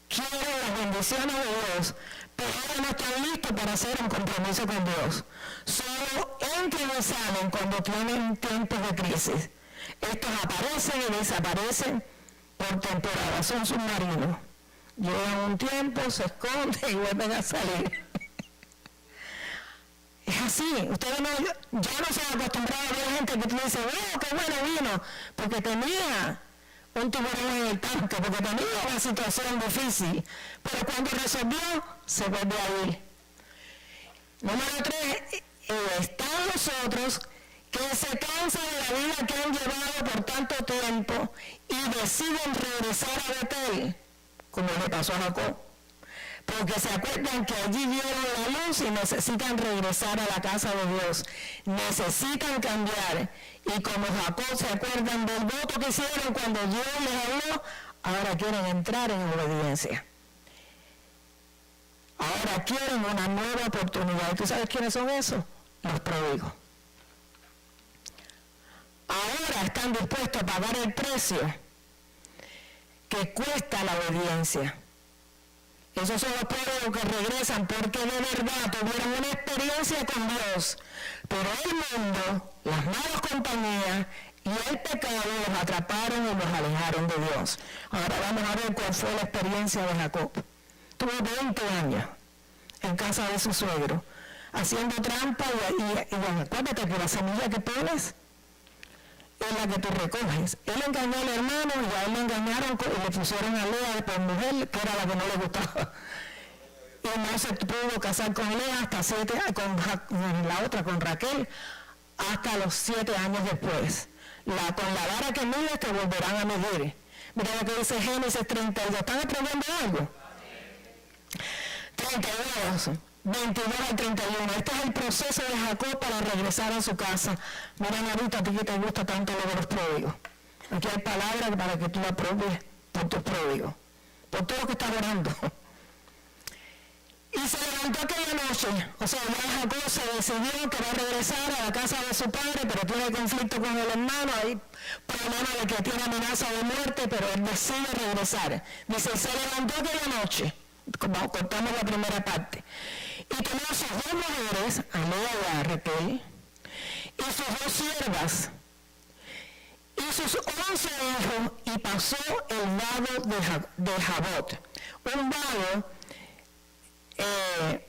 Quieren las bendiciones de Dios, pero ahora no están listos para hacer un compromiso con Dios. Solo entran y salen cuando tienen tiempos de crisis. Estos aparecen y desaparecen por temporada, son submarinos. Llevan un tiempo, se esconden y vuelven a salir. Es así, ustedes no, ya no se han acostumbrado a ver gente que tú dices, oh, qué bueno vino, porque tenía un tiburón en el tanque, porque tenía una situación difícil, pero cuando resolvió, se vuelve a ir. Número 3, están los otros que se cansan de la vida que han llevado por tanto tiempo y deciden regresar a Betel, como le pasó a Jacob. Porque se acuerdan que allí vieron la luz y necesitan regresar a la casa de Dios. Necesitan cambiar. Y como Jacob se acuerdan del voto que hicieron cuando Dios les habló, ahora quieren entrar en obediencia. Ahora quieren una nueva oportunidad. ¿Y tú sabes quiénes son esos? Los pródigos. Ahora están dispuestos a pagar el precio que cuesta la obediencia. Esos son los pródigos que regresan porque de verdad tuvieron una experiencia con Dios, pero el mundo, las malas compañías y el pecado los atraparon y los alejaron de Dios. Ahora vamos a ver cuál fue la experiencia de Jacob. Tuvo 20 años en casa de su suegro, haciendo trampa y acuérdate que la semilla que pones es la que tú recoges. Él engañó al hermano y a él le engañaron y le pusieron a Lea por mujer, que era la que no le gustaba. Y no se pudo casar con Lea hasta con Raquel, hasta los 7 años después. Con la vara que mides te volverán a medir. Mira lo que dice Génesis 32. ¿Están aprendiendo algo? 32. 22 al 31. Este es el proceso de Jacob para regresar a su casa. Mira, Marita, a ti que te gusta tanto lo de los pródigos. Aquí hay palabras para que tú la pruebes por tus pródigos, por todo lo que estás orando. Y se levantó aquella noche. O sea, ya Jacob se decidió que va a regresar a la casa de su padre, pero tiene conflicto con el hermano. Hay problema de que tiene amenaza de muerte, pero él decide regresar. Dice, se levantó aquella noche. Como contamos la primera parte. Y tomó a sus 2 mujeres, a Lea y a Raquel, y sus 2 siervas, y sus 11 hijos, y pasó el vado de Jabot. Un vado es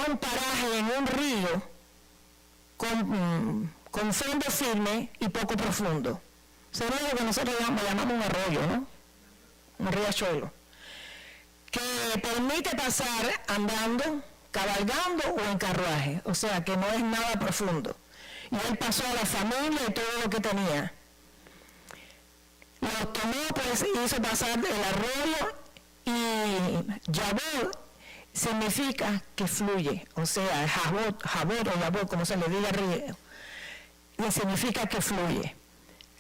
un paraje en un río con fondo firme y poco profundo. Sería lo que nosotros llamamos un arroyo, ¿no? Un riachuelo, que permite pasar andando, cabalgando o en carruaje, o sea que no es nada profundo. Y él pasó a la familia y todo lo que tenía. Los tomó, pues hizo pasar el arroyo, y Jabot significa que fluye, o sea, Jabot o Jabot, como se le diga río, significa que fluye.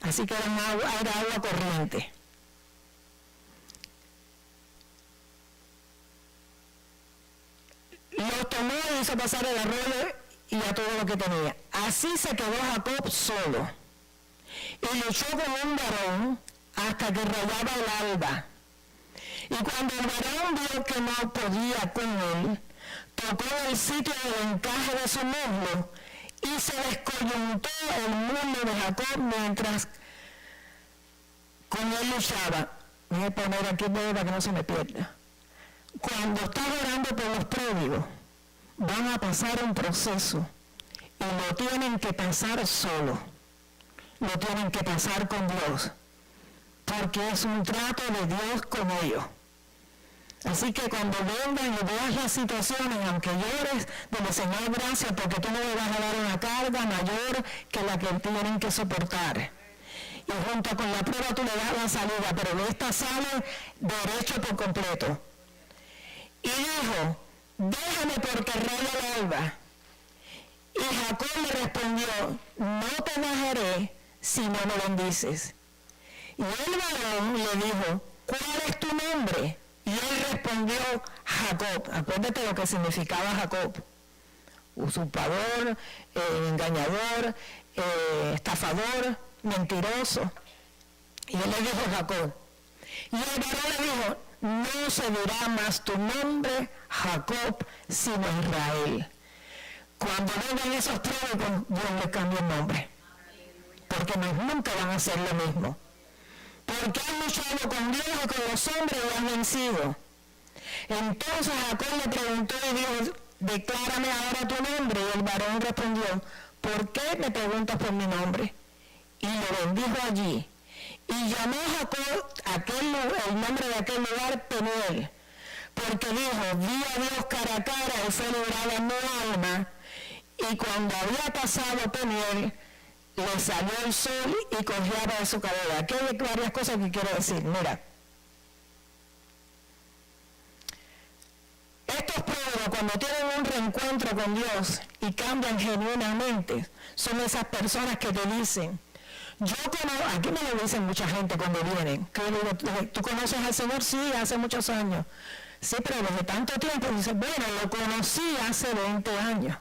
Así que era agua corriente. Los tomó y hizo pasar el arroyo y a todo lo que tenía. Así se quedó Jacob solo y luchó como un varón hasta que rayaba el alba. Y cuando el varón vio que no podía con él, tocó el sitio del encaje de su muslo y se descoyuntó el muslo de Jacob mientras con él luchaba. Voy a poner aquí para que no se me pierda. Cuando estás orando por los pródigos, van a pasar un proceso y lo tienen que pasar solo. Lo tienen que pasar con Dios, porque es un trato de Dios con ellos. Así que cuando vengan y veas las situaciones, aunque llores, dile Señor gracias, porque tú no le vas a dar una carga mayor que la que tienen que soportar. Y junto con la prueba tú le das la salida, pero de esta sale derecho por completo. Y dijo, déjame porque raya el alba. Y Jacob le respondió, no te dejaré si no me bendices. Y el varón le dijo, ¿cuál es tu nombre? Y él respondió, Jacob. Acuérdate lo que significaba Jacob. Usurpador, engañador, estafador, mentiroso. Y él le dijo Jacob. Y el varón le dijo, no se dirá más tu nombre Jacob, sino Israel. Cuando vengan esos pródigos, Dios les cambia el nombre. Porque nunca van a hacer lo mismo. Porque han luchado con Dios y con los hombres y han vencido. Entonces Jacob le preguntó y dijo, declárame ahora tu nombre. Y el varón respondió, ¿por qué me preguntas por mi nombre? Y lo bendijo allí. Y llamó Jacob el nombre de aquel lugar Peniel, porque dijo, vi a Dios cara a cara y fue librada mi alma. Y cuando había pasado Peniel, le salió el sol y cojeaba de su cabeza. Aquí hay varias cosas que quiero decir. Mira, estos pródigos cuando tienen un reencuentro con Dios y cambian genuinamente, son esas personas que te dicen, aquí me lo dicen mucha gente cuando vienen, que digo, ¿tú conoces al Señor? Sí, hace muchos años. Sí, pero desde tanto tiempo, dice, bueno, lo conocí hace 20 años.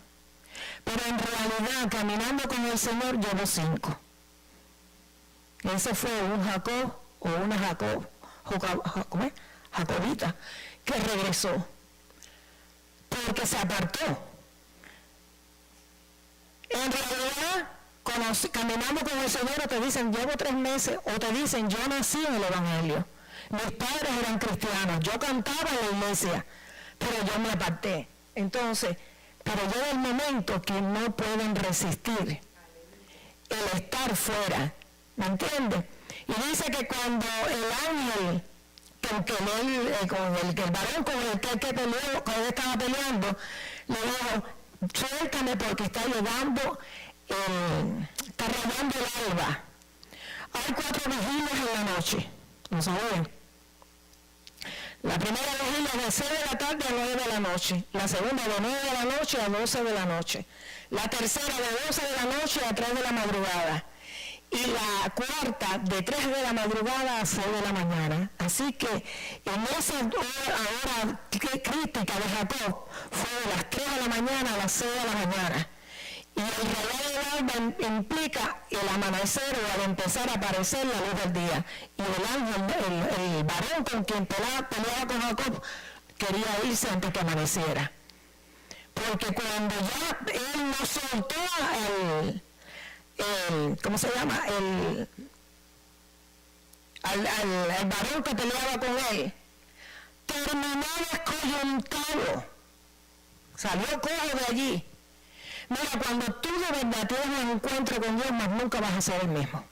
Pero en realidad, caminando con el Señor, llevo 5. Ese fue un Jacob o una Jacobita que regresó porque se apartó. En realidad, caminando con el Señor, te dicen, llevo 3 meses, o te dicen, yo nací en el Evangelio. Mis padres eran cristianos, yo cantaba en la iglesia, pero yo me aparté. Entonces, pero llega el momento que no pueden resistir el estar fuera, ¿me entiendes? Y dice que cuando el ángel, el varón con el que peleó, con él estaba peleando, le dijo, suéltame porque está rayando el alba. Hay 4 vigilias en la noche, ¿no saben? La primera vigilia de 6 de la tarde a 9 de la noche, la segunda de 9 de la noche a 12 de la noche, la tercera de 12 de la noche a 3 de la madrugada y la cuarta de 3 de la madrugada a 6 de la mañana. Así que en esa hora crítica de Jacob fue de las 3 de la mañana a las 6 de la mañana. Y el rayar del alba implica el amanecer o al empezar a aparecer la luz del día. Y el ángel, el varón con quien peleaba con Jacob, quería irse antes que amaneciera. Porque cuando ya él no soltó ¿cómo se llama? Al varón que peleaba con él, terminó descoyuntado. Salió cojo de allí. Mira, cuando tú de verdad tienes un encuentro con Dios, más nunca vas a ser el mismo.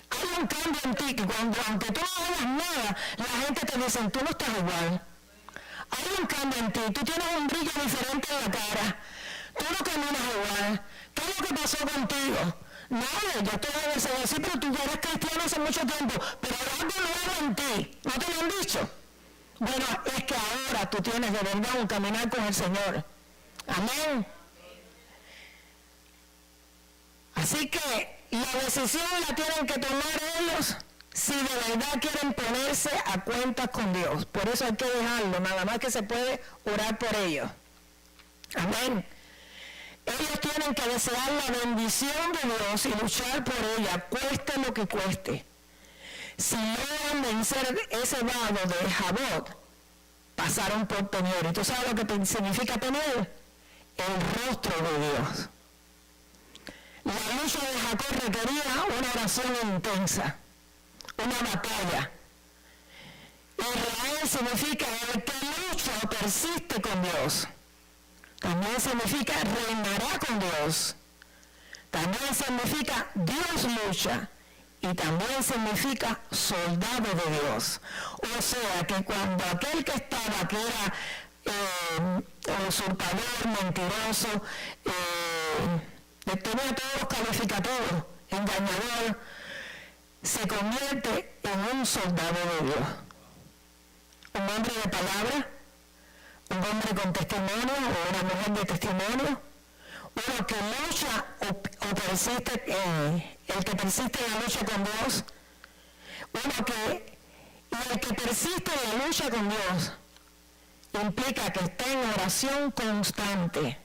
Hay un cambio en ti que aunque tú no hagas nada, la gente te dice, tú no estás igual. Hay un cambio en ti, tú tienes un brillo diferente en la cara, tú no caminas igual. ¿Qué es lo que pasó contigo? Nada, yo te voy a decir, sí, pero tú ya eres cristiano hace mucho tiempo, pero hay algo nuevo en ti, ¿no te lo han dicho? Bueno, es que ahora tú tienes de verdad un caminar con el Señor. Amén. Así que la decisión la tienen que tomar ellos si de verdad quieren ponerse a cuentas con Dios. Por eso hay que dejarlo, nada más que se puede orar por ellos. Amén. Ellos tienen que desear la bendición de Dios y luchar por ella, cueste lo que cueste. Si logran vencer ese vado de Jabot, pasaron por Peniel. ¿Y tú sabes lo que significa Peniel? El rostro de Dios. La lucha de Jacob requería una oración intensa, una batalla. Israel significa el que lucha o persiste con Dios. También significa reinará con Dios. También significa Dios lucha. Y también significa soldado de Dios. O sea que cuando aquel que estaba, que era usurpador, mentiroso, tenía todos los calificativos, engañador, se convierte en un soldado de Dios. Un hombre de palabra, un hombre con testimonio o una mujer de testimonio, uno que lucha o persiste, el que persiste en la lucha con Dios, y el que persiste en la lucha con Dios implica que está en oración constante,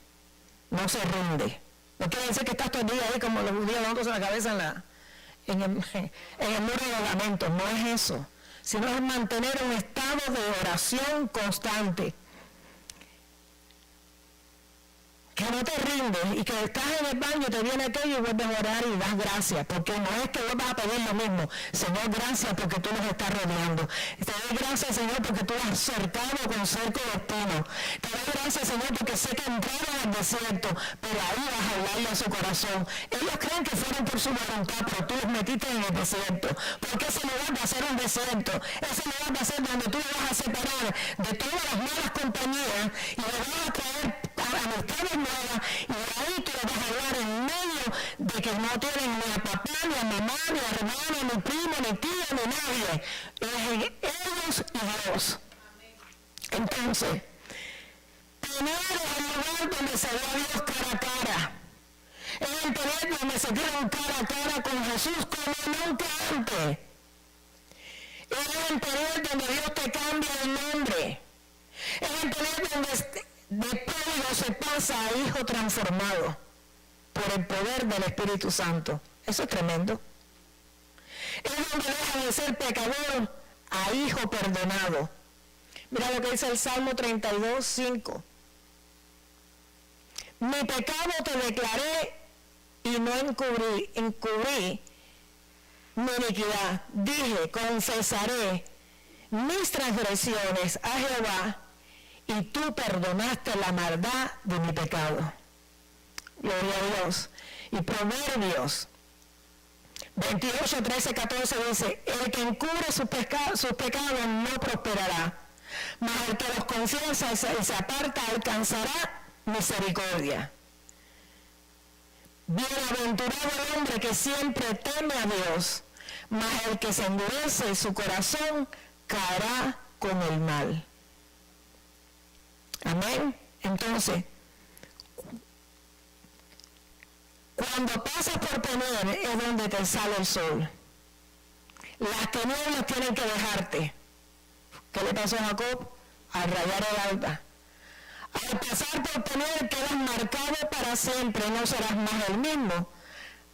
no se rinde. No quiere decir que estás todo el día ahí como los judíos dándose la cabeza en el muro de lamentos, no es eso, sino es mantener un estado de oración constante. Que no te rindes y que estás en el baño, te viene aquello y vuelves a orar y das gracias, porque no es que vuelvas a pedir lo mismo. Señor, gracias porque tú nos estás rodeando. Te doy gracias, Señor, porque tú has cercado con cerco de espino. Te doy gracias, Señor, porque sé que entraron al desierto, pero ahí vas a hablarle a su corazón. Ellos creen que fueron por su voluntad, pero tú los metiste en el desierto, porque ese lugar va a ser un desierto. Ese lugar va a ser donde tú vas a separar de todas las malas compañías y le vas a traer amistades nuevas, y ahí tú le vas a hablar en medio de que no tienen ni a papá, ni a mamá, ni a hermano, ni primo, ni tío, ni nadie. Es ellos y Dios. Entonces, tener el lugar donde se ve a Dios cara a cara. Es el tener donde se tienen cara a cara con Jesús como nunca antes. Es el tener donde Dios te cambia el nombre. Es el tener donde de pecado se pasa a hijo transformado por el poder del Espíritu Santo. Eso es tremendo. Es donde deja de ser pecador a hijo perdonado. Mira lo que dice el Salmo 32, 5. Mi pecado te declaré y no encubrí mi iniquidad. Dije, confesaré mis transgresiones a Jehová, y tú perdonaste la maldad de mi pecado. Gloria a Dios. Y Proverbios 28, 13, 14 dice, el que encubre sus pecados no prosperará, mas el que los confiesa y se aparta alcanzará misericordia. Bienaventurado el hombre que siempre teme a Dios, mas el que se endurece su corazón caerá con el mal. Amén. Entonces, cuando pasas por Peniel es donde te sale el sol. Las tinieblas tienen que dejarte. ¿Qué le pasó a Jacob? Al rayar el alba. Al pasar por Peniel quedas marcado para siempre, no serás más el mismo.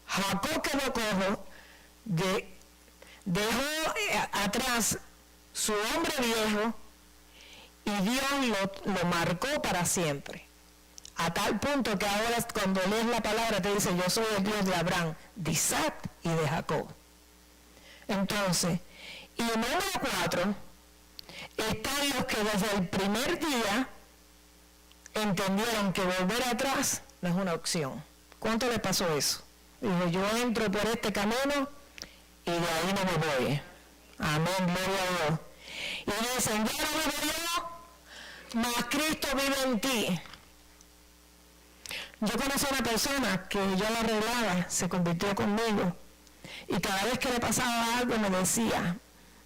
Jacob quedó cojo, dejó atrás su hombre viejo, y Dios lo marcó para siempre. A tal punto que ahora cuando lees la palabra te dice, yo soy el Dios de Abraham, de Isaac y de Jacob. Entonces, y número 4, están los que desde el primer día entendieron que volver atrás no es una opción. ¿Cuánto le pasó eso? Dijo, yo entro por este camino y de ahí no me voy. Amén, gloria a Dios. Y dicen, ya no vivo yo, mas Cristo vive en ti. Yo conocí a una persona que yo la arreglaba, se convirtió conmigo, y cada vez que le pasaba algo me decía,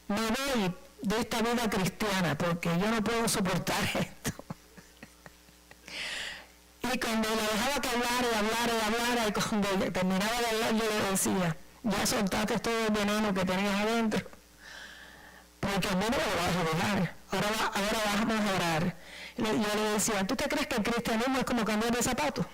me voy de esta vida cristiana porque yo no puedo soportar esto. Y cuando le dejaba que hablara, y cuando terminaba de hablar yo le decía, ya soltaste todo el veneno que tenías adentro, porque a mí no me lo vas a dejar, ahora vamos a orar. Yo le decía, ¿tú te crees que el cristianismo es como cambiar de zapato?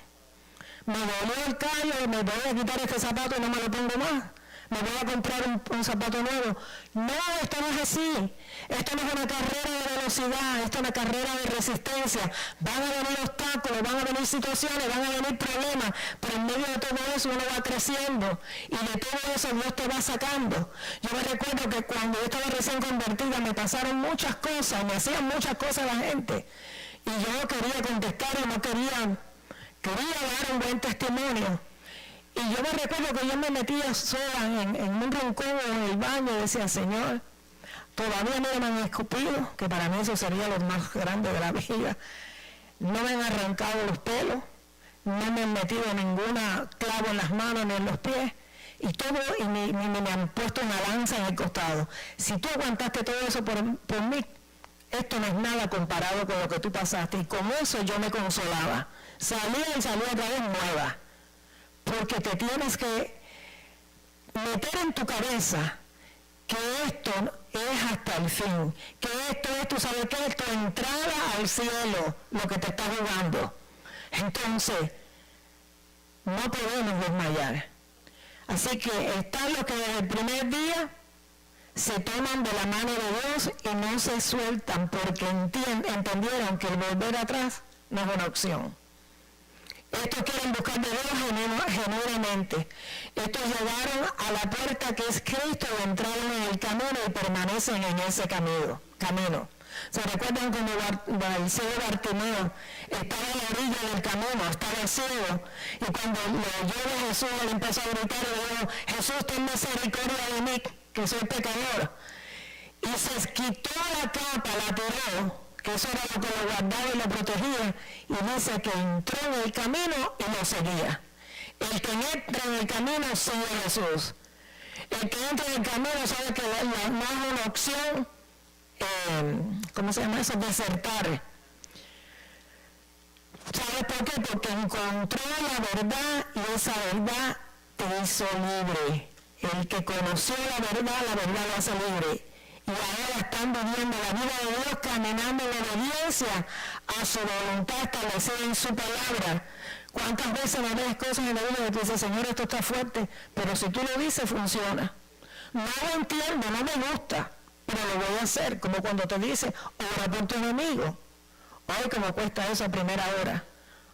Me dolió el callo, me voy a quitar este zapato y no me lo pongo más. me voy a comprar un zapato nuevo. No, esto no es así. Esto no es una carrera de velocidad, esto es una carrera de resistencia. Van a venir obstáculos, van a venir situaciones, van a venir problemas, pero en medio de todo eso uno va creciendo y de todo eso Dios te va sacando. Yo me recuerdo que cuando yo estaba recién convertida me pasaron muchas cosas, me hacían muchas cosas la gente y yo no quería contestar y no quería dar un buen testimonio. Y yo me recuerdo que yo me metía sola en un rincón en el baño y decía, Señor, todavía no me han escupido, que para mí eso sería lo más grande de la vida. No me han arrancado los pelos, no me han metido ninguna clavo en las manos ni en los pies, y todo, y ni me han puesto una lanza en el costado. Si tú aguantaste todo eso por mí, esto no es nada comparado con lo que tú pasaste. Y con eso yo me consolaba. Salía otra vez nueva. Porque te tienes que meter en tu cabeza que esto es hasta el fin, que esto es, tú sabes que es tu entrada al cielo, lo que te está jugando. Entonces, no podemos desmayar. Así que están los que desde el primer día se toman de la mano de Dios y no se sueltan porque entendieron que el volver atrás no es una opción. Estos quieren buscar de Dios genuinamente. Estos llegaron a la puerta que es Cristo y entraron en el camino y permanecen en ese camino. ¿Se recuerdan cuando el ciego Bartimeo estaba a la orilla del camino, estaba ciego? Y cuando lo oyó de Jesús, él empezó a gritar y dijo, Jesús, ten misericordia de mí, que soy pecador. Y se quitó la capa, la tiró, que eso era lo que lo guardaba y lo protegía, y dice que entró en el camino y lo seguía. El que entra en el camino sigue a Jesús. El que entra en el camino sabe que no es una opción, ¿cómo se llama eso? Desertar. ¿Sabes por qué? Porque encontró la verdad y esa verdad te hizo libre. El que conoció la verdad lo hace libre. Y ahora están viviendo la vida de Dios caminando en obediencia a su voluntad establecida en su palabra. ¿Cuántas veces no ves cosas en la Biblia que tú dices, Señor, esto está fuerte, pero si tú lo dices, funciona? No lo entiendo, no me gusta, pero lo voy a hacer, como cuando te dice, ora por tu enemigo. Ay, cómo cuesta eso a primera hora.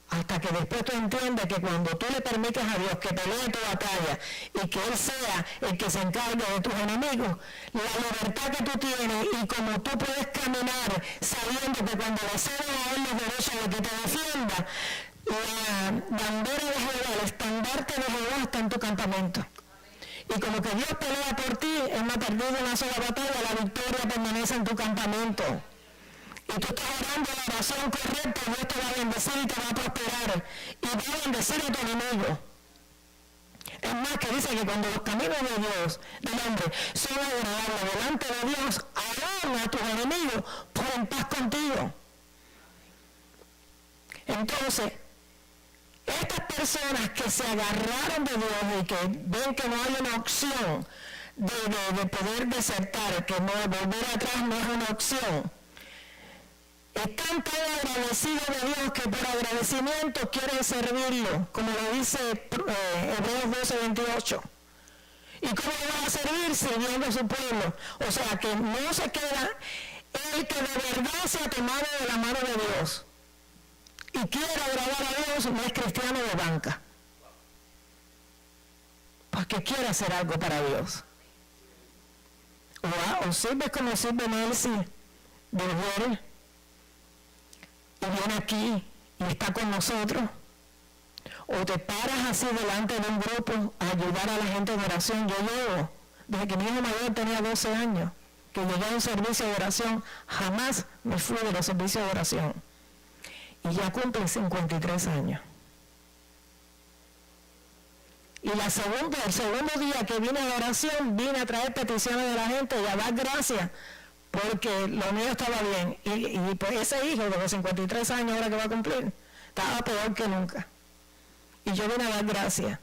Hasta que después tú entiendes que cuando tú le permites a Dios que pelee tu batalla y que Él sea el que se encargue de tus enemigos, la libertad que tú tienes y como tú puedes caminar sabiendo que cuando le cedes a Él los derechos de que te defienda, la bandera de Jehová, el estandarte de Jehová está en tu campamento. Y como que Dios pelea por ti, Él no ha perdido una sola batalla, la victoria permanece en tu campamento. Y tú estás orando la oración correcta, Dios te va a bendecir y te va a prosperar. Y va a bendecir a tu enemigo. Es más, que dice que cuando los caminos de Dios, del hombre, son agradables delante de Dios, aún a tus enemigos pueden paz contigo. Entonces, estas personas que se agarraron de Dios y que ven que no hay una opción de poder desertar, que no volver atrás no es una opción, están tan agradecidos de Dios que por agradecimiento quieren servirlo, como lo dice Hebreos 12:28. ¿Y cómo lo van a servir? Sirviendo a su pueblo. O sea, que no se queda el que de verdad se ha tomado de la mano de Dios y quiere agradar a Dios, no es cristiano de banca. Porque quiere hacer algo para Dios. O sirves como sirve Nelson de Ver, y viene aquí y está con nosotros, o te paras así delante de un grupo a ayudar a la gente de oración. Yo llevo, desde que mi hijo mayor tenía 12 años, que llegué a un servicio de oración, jamás me fui de los servicios de oración. Y ya cumple 53 años. Y el segundo día que vine a la oración, vine a traer peticiones de la gente y a dar gracias, porque lo mío estaba bien. Y pues ese hijo de los 53 años ahora que va a cumplir, estaba peor que nunca. Y yo vine a dar gracias.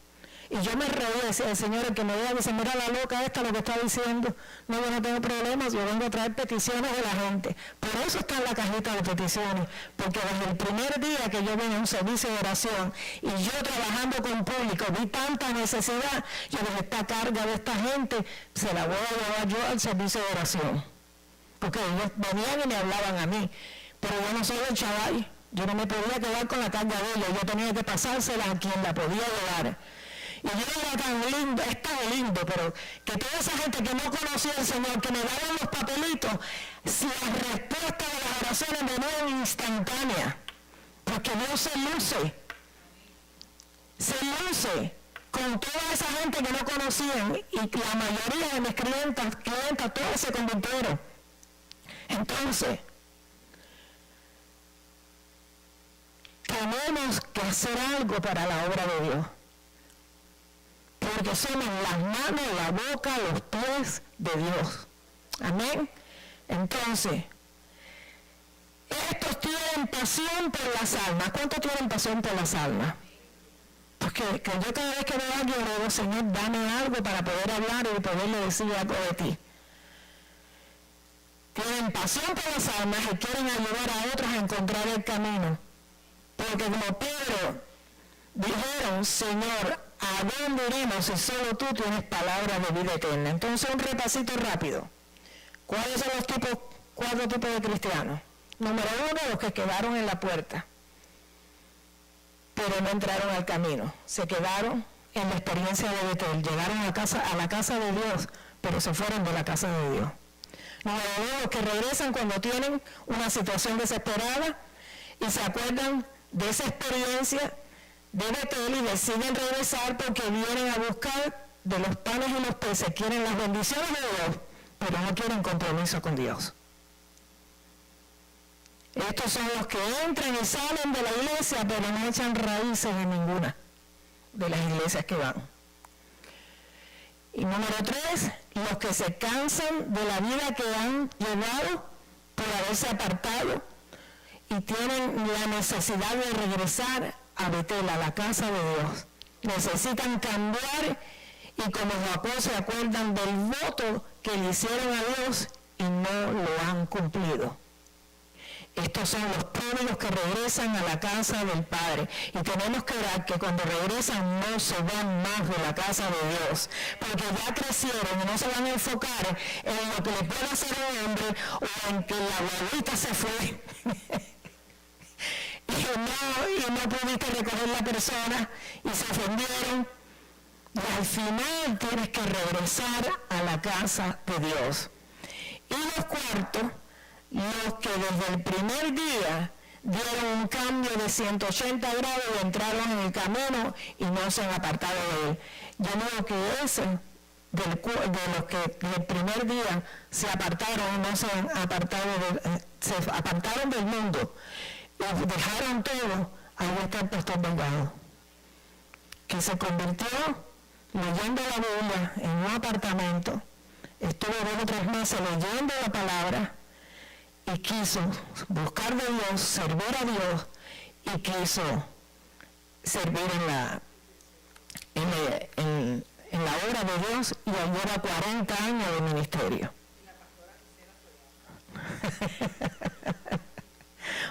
Y yo me reí, decía el Señor, el que me diga, dice, mira la loca esta lo que está diciendo. No, yo no tengo problemas, yo vengo a traer peticiones de la gente. Por eso está en la cajita de peticiones, porque desde el primer día que yo vine a un servicio de oración y yo trabajando con público vi tanta necesidad, yo dije, esta carga de esta gente se la voy a llevar yo al servicio de oración. Porque ellos venían y me hablaban a mí, pero yo no soy el chaval, yo no me podía quedar con la carga de ellos, yo tenía que pasársela a quien la podía llevar. Y yo era tan lindo, es tan lindo, pero que toda esa gente que no conocía al Señor, que me daban los papelitos, si las respuestas de las oraciones venían instantáneas, porque Dios se luce con toda esa gente que no conocían, y la mayoría de mis clientas todas se convirtieron. Entonces, tenemos que hacer algo para la obra de Dios. Porque somos las manos, la boca, los pies de Dios. Amén. Entonces, estos tienen pasión por las almas. ¿Cuántos tienen pasión por las almas? Porque yo cada vez que veo a alguien, le digo, Señor, dame algo para poder hablar y poderle decir algo de ti. Tienen pasión por las almas y quieren ayudar a otros a encontrar el camino. Porque como Pedro dijeron, Señor, ¿a dónde iremos si solo tú tienes palabras de vida eterna? Entonces, un repasito rápido. ¿Cuáles son los 4 tipos de cristianos? Número 1, los que quedaron en la puerta, pero no entraron al camino. Se quedaron en la experiencia de Betel. Llegaron a la casa de Dios, pero se fueron de la casa de Dios. Número 2, los que regresan cuando tienen una situación desesperada y se acuerdan de esa experiencia de Betel y deciden regresar porque vienen a buscar de los panes y los peces, quieren las bendiciones de Dios, pero no quieren compromiso con Dios. Estos son los que entran y salen de la iglesia, pero no echan raíces en ninguna de las iglesias que van. Y número 3, los que se cansan de la vida que han llevado por haberse apartado y tienen la necesidad de regresar a Betel, a la casa de Dios. Necesitan cambiar y como Jacob se acuerdan del voto que le hicieron a Dios y no lo han cumplido. Estos son los pródigos que regresan a la casa del Padre. Y tenemos que orar que cuando regresan no se van más de la casa de Dios. Porque ya crecieron y no se van a enfocar en lo que le puede hacer un hombre o en que la abuelita se fue. y no pudiste recoger la persona y se ofendieron. Y al final tienes que regresar a la casa de Dios. Y los cuartos, los que desde el primer día dieron un cambio de 180 grados y entraron en el camino y no se han apartado de él. Yo digo que ese, de los que del primer día se apartaron, no se han apartado, se apartaron del mundo, y dejaron todo, ahí está el pastor Delgado, que se convirtió leyendo la Biblia en un apartamento, estuvo 2 o 3 meses leyendo la palabra, y quiso buscar de Dios, servir a Dios, y quiso servir en la obra de Dios, y lleva 40 años de ministerio.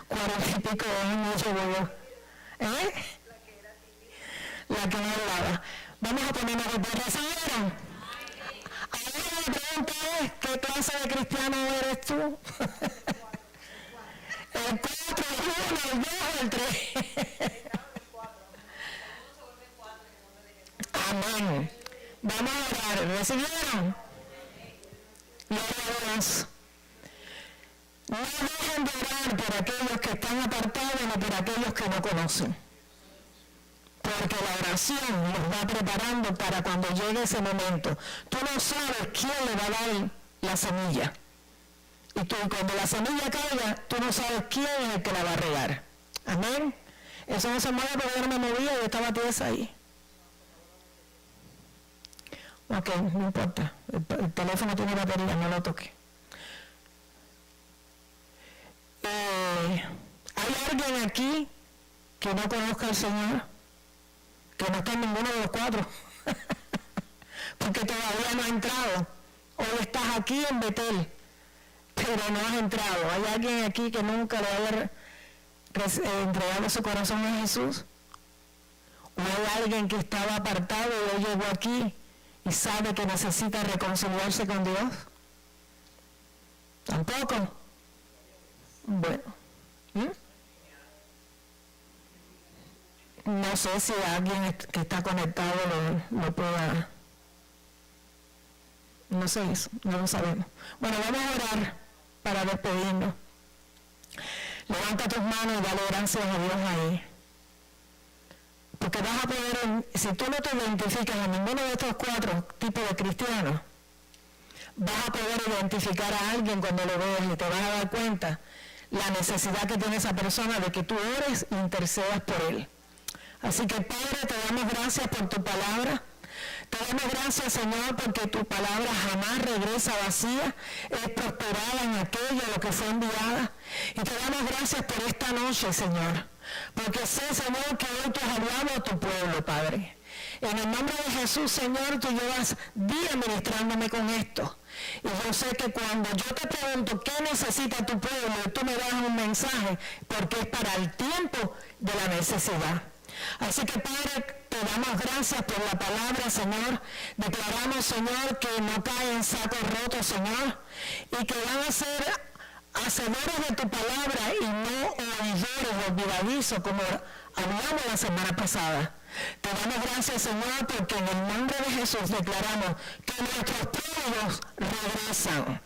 40 y pico de años llevo yo. La que no hablaba. Vamos a ponernos de pie. ¿Recibieron? Ahora la pregunta es, ¿qué clase de cristiano eres tú? El 4, el 1, el 2 o el 3. Amén. Vamos a orar. ¿Recibieron? Gloria a Dios. No dejen de orar por aquellos que están apartados ni por aquellos que no conocen. Porque la oración los va preparando para cuando llegue ese momento. Tú no sabes quién le va a dar la semilla. Y tú, cuando la semilla caiga, tú no sabes quién es el que la va a regar. Amén. Eso no se mueve porque yo no me movía, yo estaba tiesa ahí. Ok, no importa. El teléfono tiene batería, no lo toque. ¿Hay alguien aquí que no conozca al Señor? Que no está en ninguno de los 4. porque todavía no ha entrado. Hoy estás aquí en Betel, pero no has entrado. ¿Hay alguien aquí que nunca le haya entregado su corazón a Jesús? ¿O hay alguien que estaba apartado y hoy llegó aquí y sabe que necesita reconciliarse con Dios? ¿Tampoco? Bueno. No sé si alguien que está conectado lo pueda... No sé eso, no lo sabemos. Bueno, vamos a orar para despedirnos. Levanta tus manos y dale gracias a Dios ahí. Porque vas a poder, si tú no te identificas a ninguno de estos 4 tipos de cristianos, vas a poder identificar a alguien cuando lo veas y te vas a dar cuenta la necesidad que tiene esa persona de que tú ores e intercedas por él. Así que, Padre, te damos gracias por tu palabra. Te damos gracias, Señor, porque tu palabra jamás regresa vacía, es prosperada en aquello a lo que fue enviada. Y te damos gracias por esta noche, Señor, porque sé, Señor, que hoy tú has hablado a tu pueblo, Padre. En el nombre de Jesús, Señor, tú llevas días ministrándome con esto. Y yo sé que cuando yo te pregunto qué necesita tu pueblo, tú me das un mensaje, porque es para el tiempo de la necesidad. Así que, Padre, te damos gracias por la palabra, Señor. Declaramos, Señor, que no caen en sacos rotos, Señor, y que van a ser hacedores de tu palabra y no oidores olvidadizos, como hablamos la semana pasada. Te damos gracias, Señor, porque en el nombre de Jesús declaramos que nuestros pueblos regresan,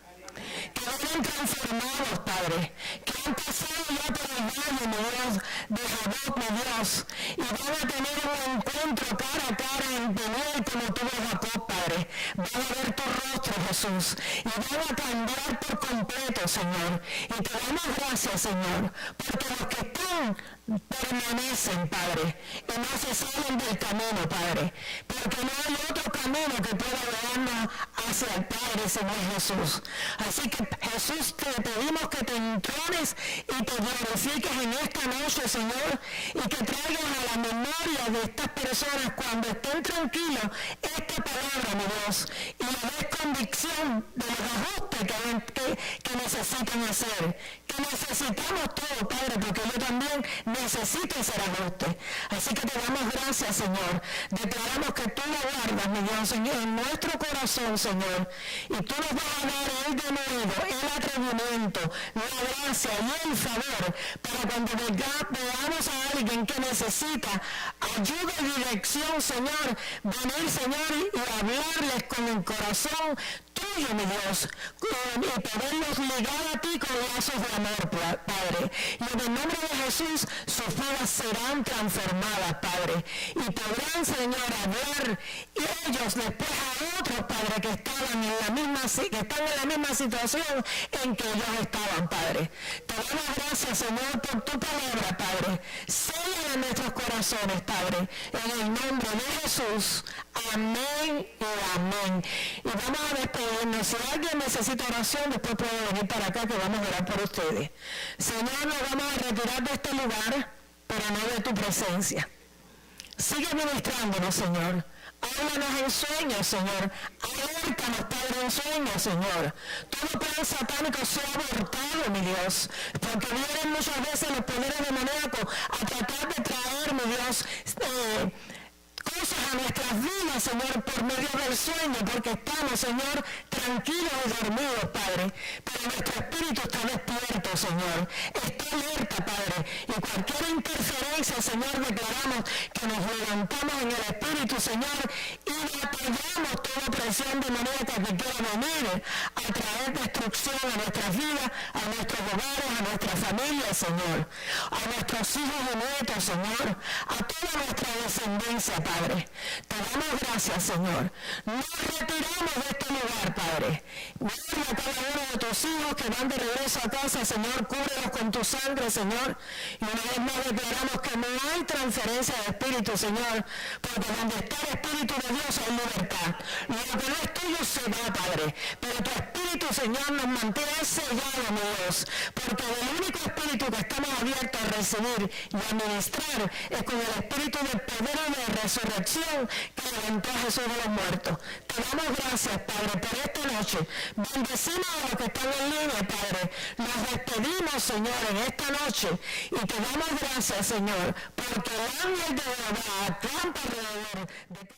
que vienen transformados, Padre, que han pasado ya por el valle, mi Dios, de Jaboc, mi Dios, y van a tener un encuentro cara a cara en Peniel como tuvo Jacob, Padre. Van a ver tu rostro, Jesús, y van a cambiar por completo, Señor. Y te damos gracias, Señor, porque los que están permanecen, Padre, y no se salen del camino, Padre, porque no hay otro camino que pueda llevarnos hacia el Padre, Señor Jesús. Así que, Jesús, te pedimos que te entrones y te glorifiques en esta noche, Señor, y que traigas a la memoria de estas personas cuando estén tranquilos esta palabra, mi Dios, y le des convicción de los ajustes que necesitan hacer, que necesitamos todo, Padre, porque yo también necesito hacer ajustes. Así que te damos gracias, Señor. Declaramos que tú lo guardas, mi Dios, Señor, en nuestro corazón, Señor, y tú nos vas a dar el denuedo, el atrevimiento, la gracia y el favor para cuando veamos a alguien que necesita ayuda y dirección, Señor, venir, Señor, y hablarles con el corazón tuyo, mi Dios, y poderlos ligar a ti con lazos de amor, Padre. Y en el nombre de Jesús, sus vidas serán transformadas, Padre, y podrán, Señor, hablar y ellos después a otros, Padre, que estaban en la misma, que están en la misma situación en que ellos estaban, Padre. Te damos gracias, Señor, por tu palabra, Padre. Sella en nuestros corazones, Padre, en el nombre de Jesús. Amén y amén. Y vamos a despedirnos. Si alguien necesita oración, después puede venir para acá que vamos a orar por ustedes. Señor, nos vamos a retirar de este lugar, pero no de tu presencia. Sigue ministrándonos, Señor. Háblanos en sueños, Señor. Alértanos, Padre, en sueños, Señor. Todo plan satánico sea abortado, mi Dios. Porque vienen muchas veces los poderes demoníacos a tratar de traer, mi Dios, cosas a nuestras vidas, Señor, por medio del sueño, porque estamos, Señor, tranquilos y dormidos, Padre, pero nuestro espíritu está despierto, Señor, está alerta, Padre, y cualquier interferencia, Señor, declaramos que nos levantamos en el espíritu, Señor, y batallamos toda presión demoníaca que quiera venir a traer destrucción a nuestras vidas, a nuestros hogares, a nuestra familia, Señor, a nuestros hijos y nietos, Señor, a toda nuestra descendencia, Padre. Te damos gracias, Señor. Nos retiramos de este lugar, Padre. Guarda a cada uno de tus hijos que van de regreso a casa, Señor. Cúbrelos con tu sangre, Señor. Y una vez más declaramos que no hay transferencia de espíritu, Señor, porque donde está el Espíritu de Dios hay libertad. Lo que no es tuyo se va, Padre. Pero tu Espíritu, Señor, nos mantiene sellado, mi Dios. Porque el único Espíritu que que estamos abiertos a recibir y a ministrar es con el espíritu de poder y de resurrección que levantó a Jesús de los muertos. Te damos gracias, Padre, por esta noche. Bendecimos a los que están en línea, Padre. Nos despedimos, Señor, en esta noche y te damos gracias, Señor, porque el ángel de Jehová acampa alrededor de